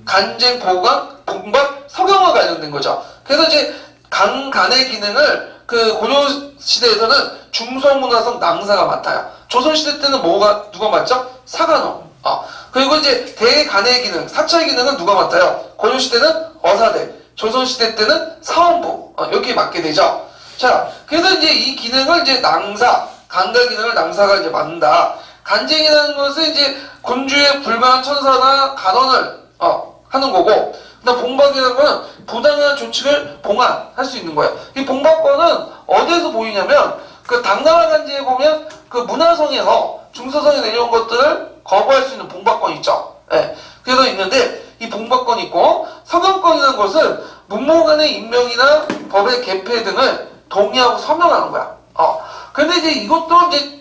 간쟁, 보강, 봉박, 서경과 관련된 거죠. 그래서 이제 간의 기능을 그 고려 시대에서는 중성문화성 낭사가 맡아요. 조선 시대 때는 누가 맡죠? 사간호. 그리고 이제 대간의 기능, 사찰 기능은 누가 맡아요? 고려 시대는 어사대, 조선 시대 때는 사원부 여기에 맡게 되죠. 자, 그래서 이제 이 기능을 이제 낭사, 간갈 기능을 낭사가 이제 맡는다. 간쟁이라는 것은 이제 군주의 불만한 천사나 간원을 하는 거고, 그다음 봉박이라는 건 부당한 조치를 봉안할 수 있는 거예요. 이 봉박권은 어디에서 보이냐면 그 당나라 간지에 보면 그 문화성에서 중서성에 내려온 것들을 거부할 수 있는 봉박권 있죠. 예. 그래서 있는데 이 봉박권 있고 서경권이라는 것은 문무관의 임명이나 법의 개폐 등을 동의하고 서명하는 거야. 근데 이제 이것도 이제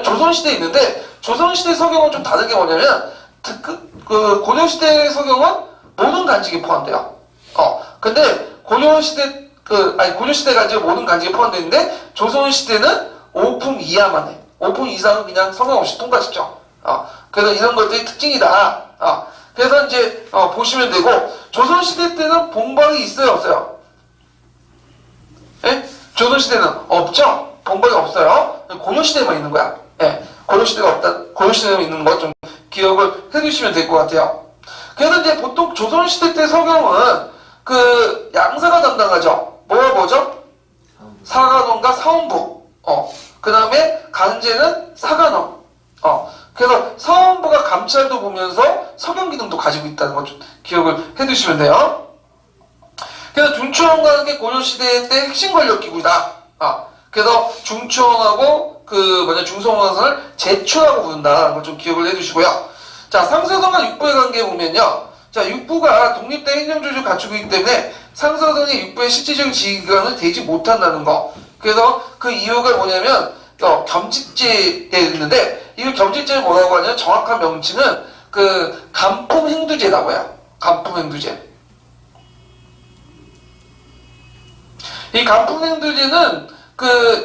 조선시대에 있는데 조선시대 서경은 좀 다른 게 뭐냐면 고려시대 서경은 모든 간직이 포함돼요. 근데 고려시대 고려시대 간지가 모든 간지가 포함되어 있는데 조선시대는 5품 이하만 해. 5품 이상은 그냥 성형 없이 통과시켜. 그래서 이런 것들이 특징이다. 그래서 이제 보시면 되고, 조선시대 때는 봉박이 있어요, 없어요? 예? 조선시대는 없죠? 봉박이 없어요. 고려시대만 있는 거야. 예. 고려시대가 없다. 고려시대만 있는 거 좀 기억을 해주시면 될 것 같아요. 그래서 이제 보통 조선시대 때 서경은 그 양사가 담당하죠. 뭐죠? 사간원과 사원부. 그 다음에 간제는 사간원. 그래서 사원부가 감찰도 보면서 서경 기능도 가지고 있다는 거 좀 기억을 해두시면 돼요. 그래서 중추원과 게 고려시대 때 핵심 권력기구이다. 그래서 중추원하고 중성원을 제추라고 부른다는 걸 좀 기억을 해두시고요. 자, 상서성과 육부의 관계 보면요. 자, 육부가 독립된 행정조직을 갖추고 있기 때문에 상서성이 육부의 실질적인 지휘기관을 되지 못한다는 거. 그래서 그 이유가 뭐냐면 겸직제에 있는데, 이 겸직제를 뭐라고 하냐면 정확한 명칭은 간품행두제라고 해요. 간품행두제. 이 간품행두제는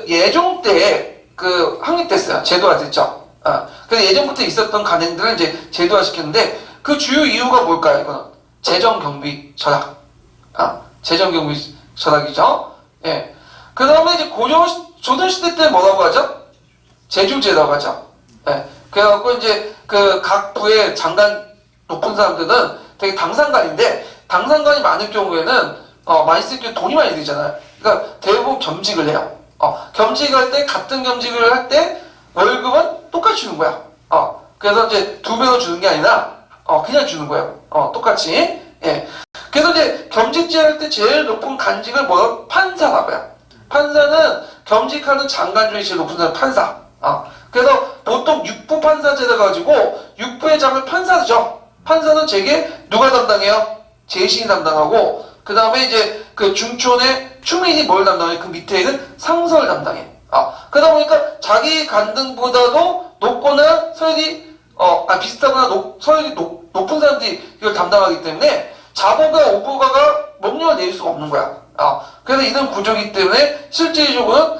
예종 때 확립됐어요. 제도화 됐죠. 그래서 예전부터 있었던 간행들을 이제 제도화 시켰는데, 그 주요 이유가 뭘까요? 이거는 재정경비 절약. 재정경비 절약이죠. 예. 그 다음에 이제 조선시대 때 뭐라고 하죠? 제주제라고 하죠. 예. 그래갖고 이제 각 부의 장관 높은 사람들은 되게 당상관인데, 당상관이 많을 경우에는 많이 쓸 경우 돈이 많이 들잖아요. 그러니까 대부분 겸직을 해요. 겸직할 때, 같은 겸직을 할 때 월급은 똑같이 주는 거야. 그래서 이제 2배로 주는 게 아니라 그냥 주는 거예요. 똑같이. 예. 그래서 이제 겸직제 할 때 제일 높은 간직을 판사라고 해요. 판사는 겸직하는 장관 중에 제일 높은 사람 판사. 그래서 보통 육부 판사제를 가지고 육부의 장을 판사죠. 판사는 제게 누가 담당해요? 제신이 담당하고, 그 다음에 이제 중촌의 추민이 뭘 담당해? 그 밑에는 상서를 담당해. 그러다 보니까 자기 간등보다도 높거나 서열이 비슷하거나 서열이 높은 사람들이 이걸 담당하기 때문에 자보가 오보가가 명령을 내릴 수가 없는 거야. 그래서 이런 구조이기 때문에 실질적으로는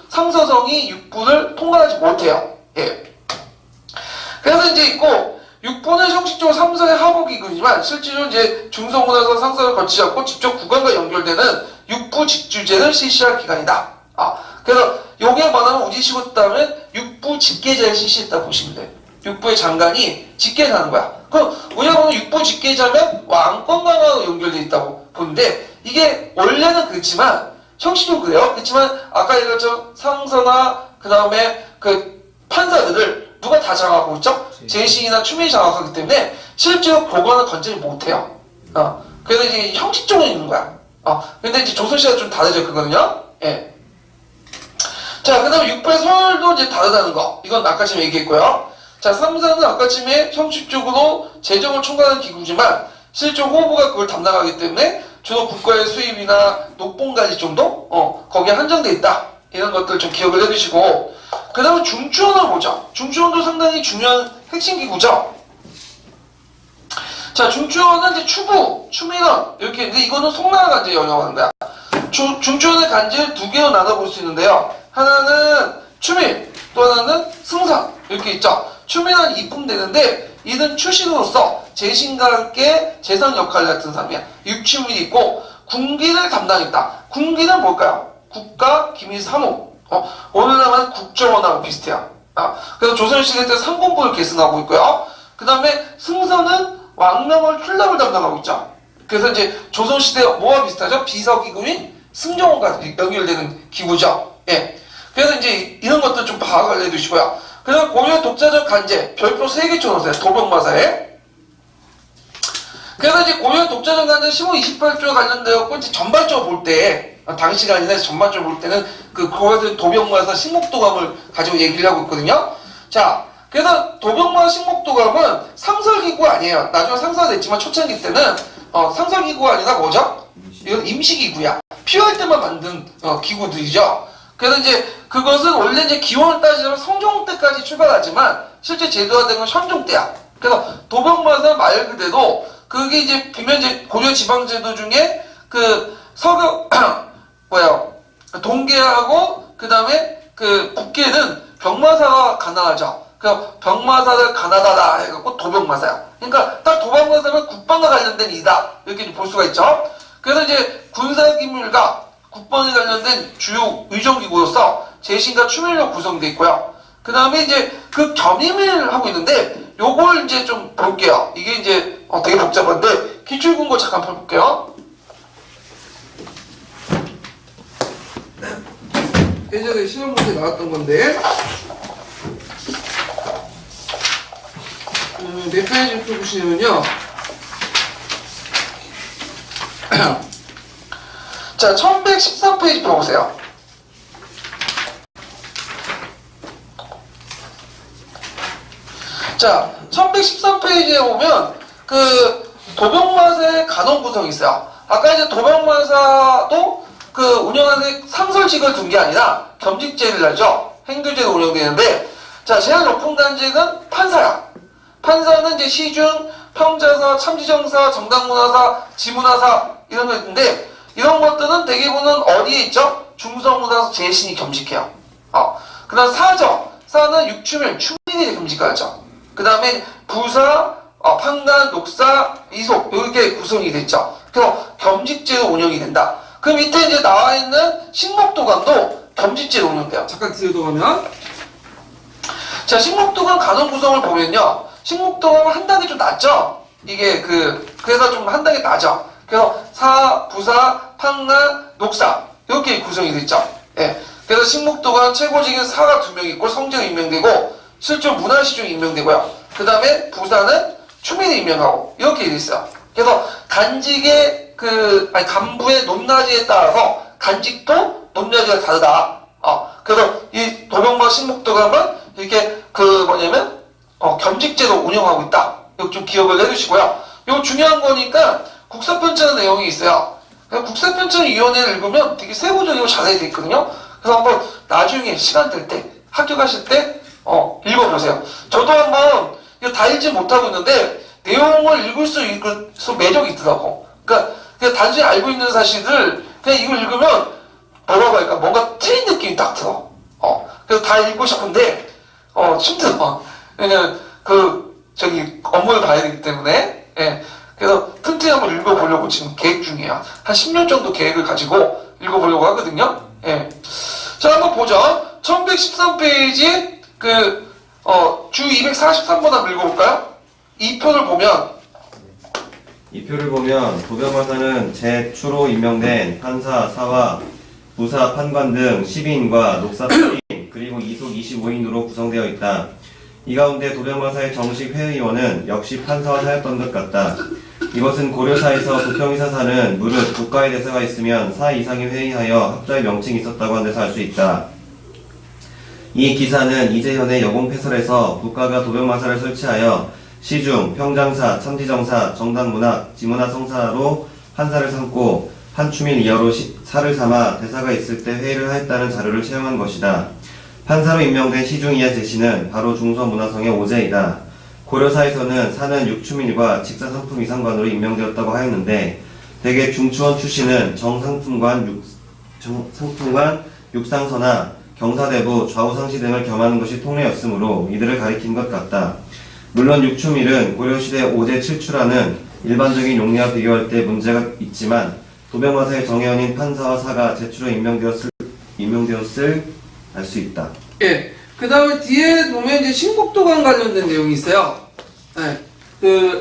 상서성이 육부를 통과하지 못해요. 예. 그래서 이제 있고, 육부는 형식적으로 3서의 하부기구이지만 실질적으로 이제 중성군에서 상서를 거치지 않고 직접 국왕과 연결되는 육부 직주제를 실시할 기관이다. 그래서 요게 뭐냐면 우지시고 따면 육부 직계제를 실시했다고 보시면 돼요. 육부의 장관이 직계를 하는 거야. 그럼 우리가 보면 육부 직계자면 왕권 강화로 연결되어 있다고 보는데, 이게 원래는 그렇지만 형식적으로 그래요. 그렇지만 아까 얘기했죠. 상서나 그 다음에 판사들을 누가 다 장악하고 있죠? 제신이나 추민이 장악하기 때문에 실제로 그거는 건재를 못해요. 그래서 이제 형식적으로 있는 거야. 근데 이제 조선시대가 좀 다르죠, 그거는요. 예. 자, 그 다음에 육부의 서열도 이제 다르다는 거. 이건 아까쯤에 얘기했고요. 자, 3사는 아까쯤에 형식적으로 재정을 총괄하는 기구지만 실제로 후보가 그걸 담당하기 때문에 주로 국가의 수입이나 녹봉까지 정도 거기에 한정돼 있다. 이런 것들 좀 기억을 해두시고, 그 다음에 중추원을 보죠. 중추원도 상당히 중요한 핵심 기구죠. 자, 중추원은 이제 추부, 추민원 이렇게 있는데, 이거는 송나라 간제에 영향하는 거야. 중추원의 간제를 2개로 나눠볼 수 있는데요. 하나는 추민, 또 하나는 승선 이렇게 있죠. 추민은 입품되는데, 이는 추신으로서 제신과 함께 재상 역할 같은 사람이야. 육추민이 있고, 군기를 담당했다. 군기는 뭘까요? 국가 기밀 사무. 오늘날만 국정원하고 비슷해요. 그래서 조선시대 때 상공부를 계승하고 있고요. 그 다음에 승선은 왕명을 출납을 담당하고 있죠. 그래서 이제 조선시대 뭐와 비슷하죠? 비서기구인 승정원과 연결되는 기구죠. 예. 그래서 이제 이런 것들 좀 파악을 해두시고요. 그리고 고려 독자적 간제, 별표 3개 쳐놓으세요. 도병마사에. 그래서 이제 고려 독자적 간제 15, 28조에 관련되었고, 이제 전반적으로 볼 때, 당시가 아니라 전반적으로 볼 때는 고려 도병마사 식목도감을 가지고 얘기를 하고 있거든요. 자, 그래서 도병마사 식목도감은 상설기구가 아니에요. 나중에 상설가 됐지만 초창기 때는 상설기구가 아니라 뭐죠? 이건 임시기구야. 필요할 때만 만든 기구들이죠. 그래서 이제 그것은 원래 이제 기원을 따지자면 성종 때까지 출발하지만 실제 제도화된 건 현종 때야. 그래서 도병마사 말 그대로 그게 이제 비면 이제 고려 지방제도 중에 서교 뭐예요? 동계하고 그 다음에 그 북계는 병마사가 가난하죠. 그 병마사를 가난하다 해갖고 도병마사야. 그러니까 딱 도병마사면 국방과 관련된 이다 이렇게 볼 수가 있죠. 그래서 이제 군사기밀과 국방에 관련된 주요 의정기구로서 재신과 추밀로 구성되어 있고요. 그 다음에 이제 그 겸임을 하고 있는데 요걸 이제 좀 볼게요. 이게 이제 되게 복잡한데 기출군고 잠깐 펴볼게요. 예전에 시험 문제 나왔던 건데 몇 페이지 펴보시냐면요. 자, 1113페이지 펴보세요. 자, 1113페이지에 보면 그 도병마사의 간원 구성이 있어요. 아까 이제 도병마사도 그 운영하는 상설직을 둔 게 아니라 겸직제를 하죠. 행교제로 운영되는데, 자, 제일 높은 관직은 판사야. 판사는 이제 시중, 평자사, 참지정사, 정당문화사, 지문화사 이런 거 있는데, 이런 것들은 대개보는 어디에 있죠? 중성문화사 재신이 겸직해요. 그 다음 사죠. 사는 육추밀, 추밀이 겸직하죠. 그 다음에 부사, 판관, 녹사, 이속 이렇게 구성이 됐죠. 그래서 겸직제로 운영이 된다. 그 밑에 이제 나와 있는 식목도관도 겸직제로 운영돼요. 잠깐 뒤로 가면, 자, 식목도관 간원 구성을 보면요, 식목도관은 한 단계 좀 낮죠. 이게 그래서 좀 한 단계 낮죠. 그래서 사, 부사, 판관, 녹사 이렇게 구성이 됐죠. 예. 그래서 식목도관 최고직인 사가 2명 있고 성제가 임명되고 실종 문화시중이 임명되고요. 그 다음에 부사는 추민이 임명하고 이렇게 돼 있어요. 그래서 간직의 간부의 높낮이에 따라서 간직도 높낮이가 다르다. 그래서 이 도병마 식목도감은 이렇게 겸직제도 운영하고 있다. 이거 좀 기억을 해주시고요. 이거 중요한 거니까 국사편찬 내용이 있어요. 국사편찬위원회를 읽으면 되게 세부적이고 자세히 돼 있거든요. 그래서 한번 나중에 시간 될 때, 학교 가실 때 읽어보세요. 저도 한번 이거 다 읽지 못하고 있는데 내용을 읽을 수 매력이 있더라고. 그러니까 단순히 알고 있는 사실들 그냥 이걸 읽으면 뭐라고 할까, 뭔가 틀린 느낌이 딱 들어. 그래서 다 읽고 싶은데 힘들어. 왜냐면 업무를 봐야 되기 때문에. 예. 그래서 틈틈이 한번 읽어보려고 지금 계획 중이에요. 한 10년 정도 계획을 가지고 읽어보려고 하거든요. 예. 자, 한번 보죠. 1113페이지 주 243번 한번 읽어볼까요? 이 표를 보면 도병마사는 제추로 임명된 판사, 사와, 부사, 판관 등 12인과 녹사 8인 그리고 이속 25인으로 구성되어 있다. 이 가운데 도병마사의 정식 회의원은 역시 판사와 하였던 것 같다. 이것은 고려사에서 도평이사사는 무릇 국가의 대사가 있으면 사 이상이 회의하여 합자의 명칭이 있었다고 한 데서 알 수 있다. 이 기사는 이재현의 여공패설에서 국가가 도병마사를 설치하여 시중, 평장사, 참지정사, 정당문학, 지문화성사로 판사를 삼고 한추민 이하로 사를 삼아 대사가 있을 때 회의를 하였다는 자료를 채용한 것이다. 판사로 임명된 시중 이하 제시는 바로 중서문화성의 오제이다. 고려사에서는 사는 육추밀과 직사상품 이상관으로 임명되었다고 하였는데 대개 중추원 출신은 정상품관, 육상서나 경사대부, 좌우상시 등을 겸하는 것이 통례였으므로 이들을 가리킨 것 같다. 물론 육추밀은 고려시대 오제 7추라는 일반적인 용례와 비교할 때 문제가 있지만 도병마사의 정회원인 판사와 사가 제추로 임명되었을 알 수 있다. 예. 그 다음에 뒤에 보면 이제 신곡도관 관련된 내용이 있어요. 네.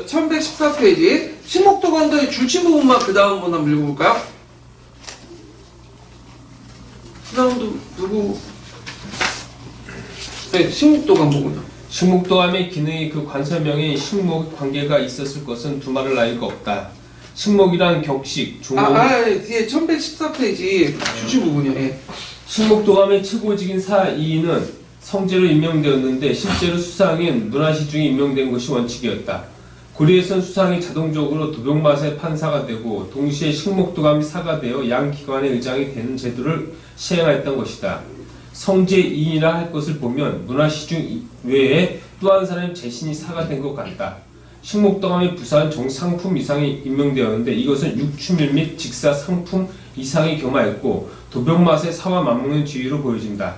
1114페이지. 신곡도관도 줄치 부분만 그 다음 분 한번 읽어볼까요? 그 다음도 누구? 네, 신곡도관 부분요. 식목도감의 기능이 그 관설명인 식목 관계가 있었을 것은 두말할 나위가 없다. 식목이란 격식, 종목. 뒤에 1114페이지 줄치 부분이요. 예. 식목도감의 최고직인 사이인은 성제로 임명되었는데 실제로 수상인 문화시중에 임명된 것이 원칙이었다. 고려에선 수상이 자동적으로 도병마사의 판사가 되고 동시에 식목도감이 사가 되어 양 기관의 의장이 되는 제도를 시행하였던 것이다. 성제 2인이라 할 것을 보면 문화시중 외에 또 한 사람의 재신이 사가 된 것 같다. 식목덕암이 부사한 정상품 이상이 임명되었는데 이것은 육추밀 및 직사 상품 이상이 겸하였고 도병마사의 사와 맞먹는 지위로 보여진다.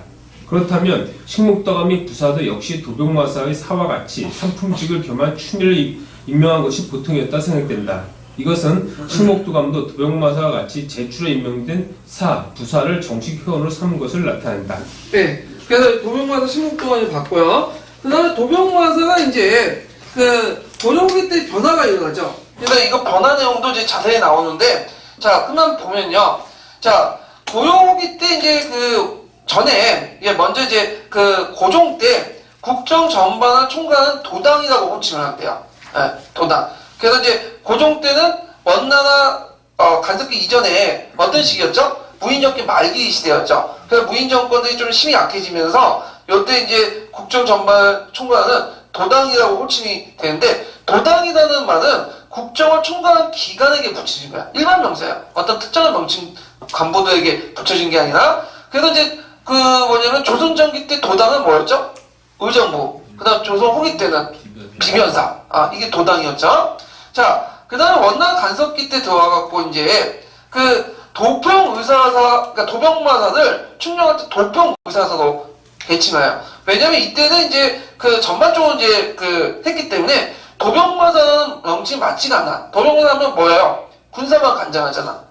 그렇다면 식목덕암이 부사도 역시 도병마사의 사와 같이 상품직을 겸한 추밀을 임명한 것이 보통이었다 생각된다. 이것은 식목도감도 도병마사와 같이 제출에 임명된 사, 부사를 정식 회원으로 삼은 것을 나타낸다. 네. 그래서 도병마사 식목도감이 봤고요. 그 다음에 도병마사가 이제 고려후기 때 변화가 일어나죠. 그래서 이거 변화 내용도 이제 자세히 나오는데, 자, 그만 보면요. 자, 고려후기 때 이제 전에, 먼저 이제 고종 때 국정 전반을 총괄하는 도당이라고 호칭을 한대요. 네, 도당. 그래서 이제 고종 때는 원나라 간섭기 이전에 어떤 시기였죠? 무인정권 말기 시대였죠. 그래서 무인정권들이 좀 힘이 약해지면서 이때 이제 국정 전반을 총괄하는 도당이라고 호칭이 되는데, 도당이라는 말은 국정을 총괄하는 기관에게 붙여진 거야. 일반 명사야. 어떤 특정한 명칭 간부들에게 붙여진 게 아니라. 그래서 이제 뭐냐면 조선전기 때 도당은 뭐였죠? 의정부. 그 다음 조선 후기 때는 비변사. 이게 도당이었죠. 자, 그 다음에 원나라 간섭기 때 들어와갖고 이제 그러니까 도병마사를 충령할 때 도평의사사로 배칭해요. 왜냐면 이때는 이제 전반적으로 이제 했기 때문에 도병마사는 명칭이 맞지가 않아. 도병마사는 뭐예요? 군사만 간장하잖아.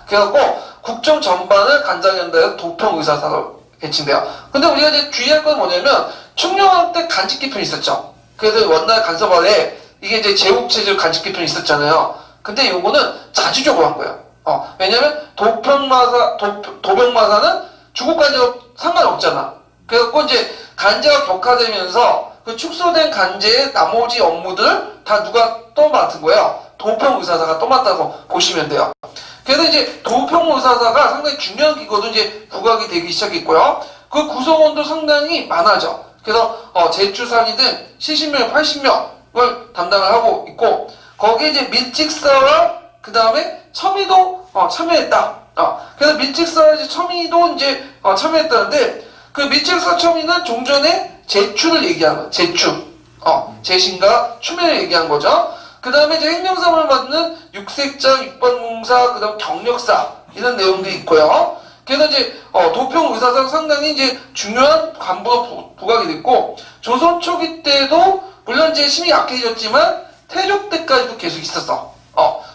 그래갖고 국정 전반을 간장한다해서 도평의사사로 배칭돼요. 근데 우리가 이제 주의할 건 뭐냐면 충령할 때 간직기편이 있었죠. 그래서 원나라 간섭 아래 이게 이제 제국체제 간직기편이 있었잖아요. 근데 요거는 자주적으로 한 거예요. 왜냐면 도병마사는 주국 간제와 상관없잖아. 그래갖고 이제 간제가 격화되면서 그 축소된 간제의 나머지 업무들 다 누가 또 맡은 거예요? 도평의사사가 또 맡아서 보시면 돼요. 그래서 이제 도평의사사가 상당히 중요한 기구도 이제 부각이 되기 시작했고요. 그 구성원도 상당히 많아져. 그래서 제추상이든 70명, 80명을 담당을 하고 있고, 거기에 이제 밀직사와 그 다음에 첨의도 참여했다. 그래서 밀직사와 이제 첨의도 이제 참여했다는데, 그 밀직사 첨의는 종전에 제추를 얘기하는 거예요. 제추. 제신과 추매를 얘기한 거죠. 그 다음에 이제 행정사무를 맡는 육색장, 육반공사, 그 다음 경력사, 이런 내용도 있고요. 그래서 이제 도평의사상 상당히 이제 중요한 간부가 부각이 됐고, 조선 초기 때도 물론 이제 힘이 약해졌지만 태조 때까지도 계속 있었어.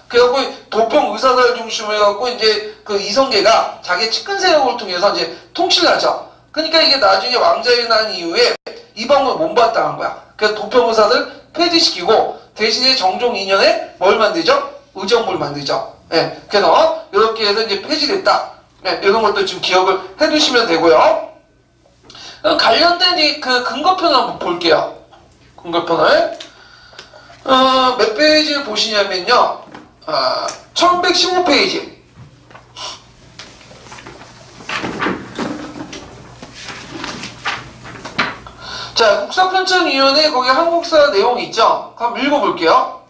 그래갖고 도평의사사를 중심으로 해갖고 이제 이성계가 자기 측근 세력을 통해서 이제 통치를 하죠. 그러니까 이게 나중에 왕자에 난 이후에 이방을 못받당한 거야. 그래서 도평의사를 폐지시키고 대신에 정종 2년에 뭘 만들죠? 의정부를 만들죠. 네, 그래서 이렇게 해서 이제 폐지됐다. 네, 이런 것도 지금 기억을 해두시면 되고요. 그럼 관련된 이 근거편을 한번 볼게요. 근거편을 몇 페이지를 보시냐면요, 1115페이지. 자, 국사편찬위원회 거기 한국사 내용 있죠? 한번 읽어볼게요.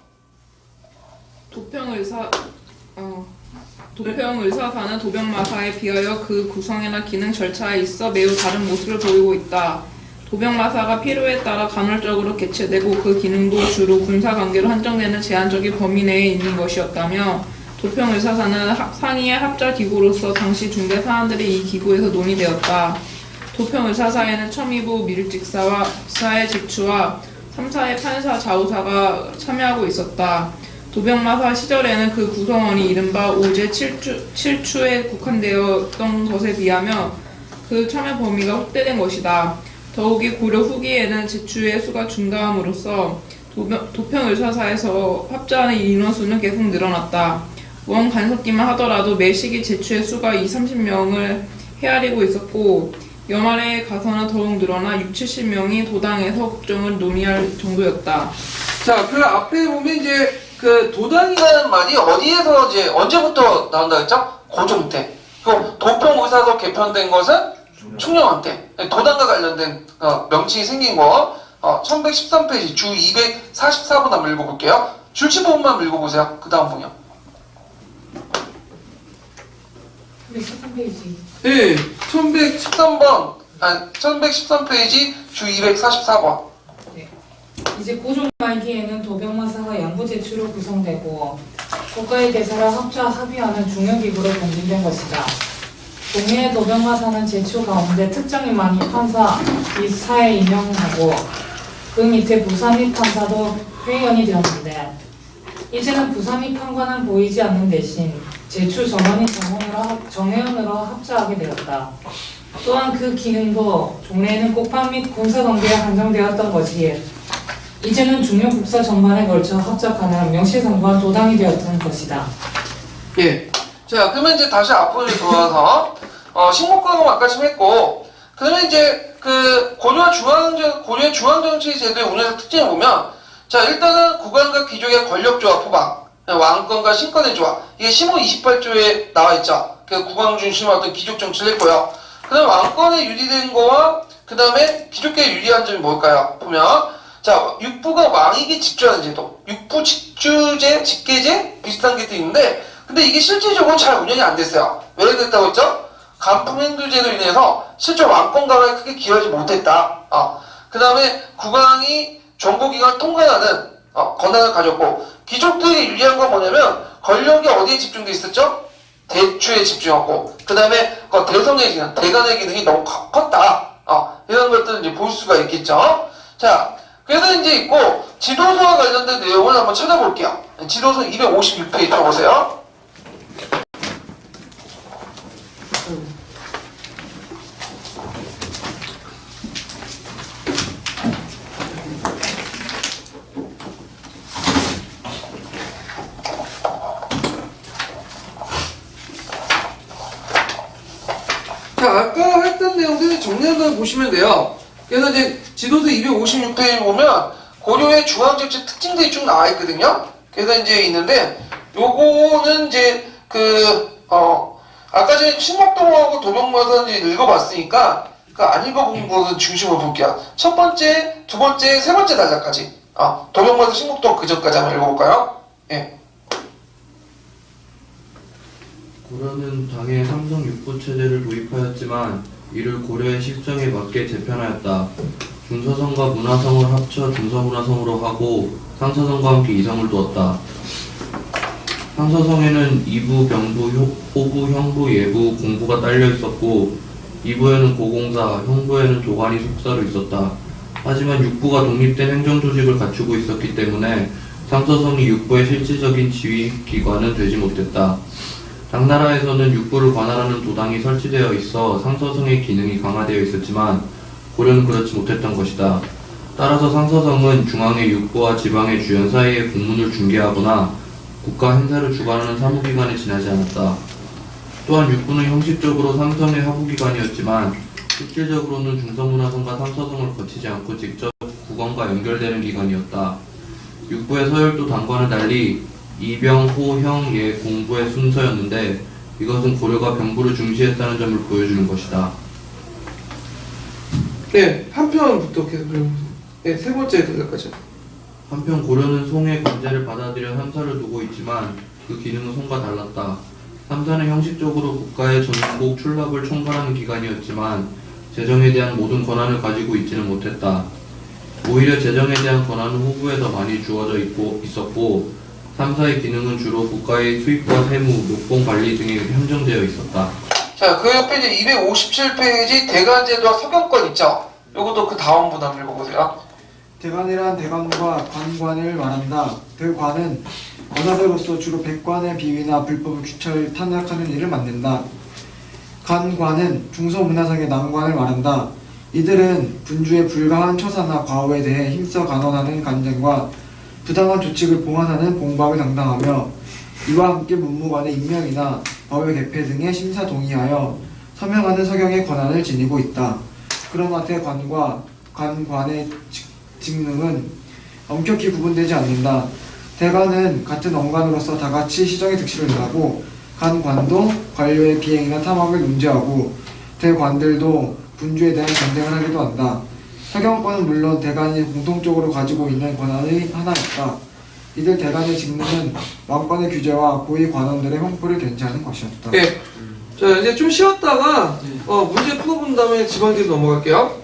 도평의사사는 도병마사에 비하여 그 구성이나 기능 절차에 있어 매우 다른 모습을 보이고 있다. 도병마사가 필요에 따라 간헐적으로 개최되고 그 기능도 주로 군사관계로 한정되는 제한적인 범위 내에 있는 것이었다며, 도평의사사는 상위의 합작기구로서 당시 중대 사안들이 이 기구에서 논의되었다. 도평의사사에는 첨의부, 밀직사와 사의 직추와 3사의 판사, 좌우사가 참여하고 있었다. 도병마사 시절에는 그 구성원이 이른바 오제 7추에 국한되었던 것에 비하며 그 참여 범위가 확대된 것이다. 더욱이 고려 후기에는 제추의 수가 증가함으로써 도평의사사에서 합자하는 인원수는 계속 늘어났다. 원 간섭기만 하더라도 매 시기 제추의 수가 20-30명을 헤아리고 있었고, 연말에 가서는 더욱 늘어나 60-70명이 도당에서 국정을 논의할 정도였다. 자, 그 앞에 보면 이제 도당이라는 말이 어디에서 이제 언제부터 나온다 했죠? 고종 때. 그 도평의사서 개편된 것은 충령한 때. 도당과 관련된 명칭이 생긴 거 1113페이지 주 244번 한번 읽어볼게요. 줄치 부분만 읽어보세요. 그 다음 분이요. 113페이지. 네, 1113페이지 주 244번. 네. 이제 고종 말기에는 도병마사가 양부 제추로 구성되고 국가의 대사를 합의하는 중요기구로 변진된 것이다. 동해의 도병마사는 제추 가운데 특정인 많이 판사 이사에 임명하고 그 밑에 부사 및 판사도 회의원이 되었는데 이제는 부사 및 판관은 보이지 않는 대신 제추 전원이 정회원으로 합자하게 되었다. 또한 그 기능도 종래에는 꼭판 및 군사관계에 한정되었던 것이 이제는 중요 국사 전반에 걸쳐 합작하는 명실상부한 도당이 되었던 것이다. 예. 자, 그러면 이제 다시 앞으로 돌아와서 식목과금 아까 좀 했고, 그러면 이제 그 고려의 중앙정치 제도의 운영의 특징을 보면, 자, 일단은 국왕과 귀족의 권력조합 후방, 왕권과 신권의 조합, 이게 심호 28조에 나와 있죠. 그 국왕 중심의 어떤 귀족 정치를 했고요. 그 다음에 왕권에 유리된 거와 그 다음에 귀족계에 유리한 점이 뭘까요? 보면, 자, 육부가 왕에게 직주하는 제도, 육부 직주제, 직계제 비슷한 게 또 있는데, 근데 이게 실질적으로 잘 운영이 안 됐어요. 왜 그랬다고 했죠? 간풍행두제로 인해서 실제 왕권 강화에 크게 기여하지 못했다. 그 다음에 국왕이 정보기관을 통관하는 권한을 가졌고, 귀족들이 유리한 건 뭐냐면 권력이 어디에 집중돼 있었죠? 대추에 집중하고, 그 다음에 대성의 기능, 대간의 기능이 너무 컸다. 이런 것들을 이제 볼 수가 있겠죠. 자, 그래서 이제 있고 지도서와 관련된 내용을 한번 찾아볼게요. 지도서 256페이지 보세요. 자, 아까 했던 내용들 정리해서 보시면 돼요. 그래서 이제 지도서 256페이지 보면 고려의 중앙정치 특징들이 쭉 나와 있거든요. 그래서 이제 있는데 요거는 이제 아까 전에 신목동하고 도병마사 이제 읽어봤으니까 안 읽어본 것은 중심으로 볼게요. 첫 번째, 두 번째, 세 번째 단락까지. 도병마사 신목동 그 전까지 한번 읽어볼까요? 예. 고려는 당의 삼성 육부 체제를 도입하였지만 이를 고려의 실정에 맞게 재편하였다. 중서성과 문화성을 합쳐 중서문화성으로 하고 상서성과 함께 이성을 두었다. 상서성에는 이부, 병부, 호부, 형부, 예부, 공부가 딸려 있었고 이부에는 고공사, 형부에는 도관이 속사로 있었다. 하지만 육부가 독립된 행정조직을 갖추고 있었기 때문에 상서성이 육부의 실질적인 지휘기관은 되지 못했다. 당나라에서는 육부를 관할하는 도당이 설치되어 있어 상서성의 기능이 강화되어 있었지만 고려는 그렇지 못했던 것이다. 따라서 상서성은 중앙의 육부와 지방의 주연 사이에 공문을 중개하거나 국가 행사를 주관하는 사무기관에 지나지 않았다. 또한 육부는 형식적으로 상성의 하부기관이었지만 실질적으로는 중서문화성과 상서성을 거치지 않고 직접 국왕과 연결되는 기관이었다. 육부의 서열도 당과는 달리 이병, 호, 형, 예, 공부의 순서였는데 이것은 고려가 병부를 중시했다는 점을 보여주는 것이다. 네, 한편부터 계속 네, 세 번째 단락까지. 한편 고려는 송의 관제를 받아들여 삼사를 두고 있지만 그 기능은 송과 달랐다. 삼사는 형식적으로 국가의 전국 출납을 총괄하는 기관이었지만 재정에 대한 모든 권한을 가지고 있지는 못했다. 오히려 재정에 대한 권한은 후부에 더 많이 주어져 있었고 삼사의 기능은 주로 국가의 수입과 세무, 녹봉 관리 등에 한정되어 있었다. 자, 그 옆에 이제 257페이지 대간제도와 서경권 있죠? 요것도 그 다음 분 한번 읽어보세요. 대관이란 대관과 관관을 말한다. 그 관은 권하대로서 주로 백관의 비위나 불법을 규찰 탄핵하는 일을 맡는다. 관관은 중서문화상의 남관을 말한다. 이들은 분주의 불가한 처사나 과오에 대해 힘써 간언하는 간쟁과 부당한 조칙을 봉안하는 공박을 담당하며 이와 함께 문무관의 임명이나 법의 개폐 등의 심사 동의하여 서명하는 서경의 권한을 지니고 있다. 그러나 대관과 관관의 직능은 엄격히 구분되지 않는다. 대관은 같은 언관으로서 다같이 시정의 득실을 능하고 관관도 관료의 비행이나 탐악을 문제하고 대관들도 군주에 대한 전쟁을 하기도 한다. 서경권은 물론 대관이 공통적으로 가지고 있는 권한의 하나였다. 이들 대관의 직능은 왕권의 규제와 고위 관원들의 형벌을 견제하는 것이었다. 네. 자, 이제 좀 쉬었다가 문제 풀어본 다음에 지방제도 넘어갈게요.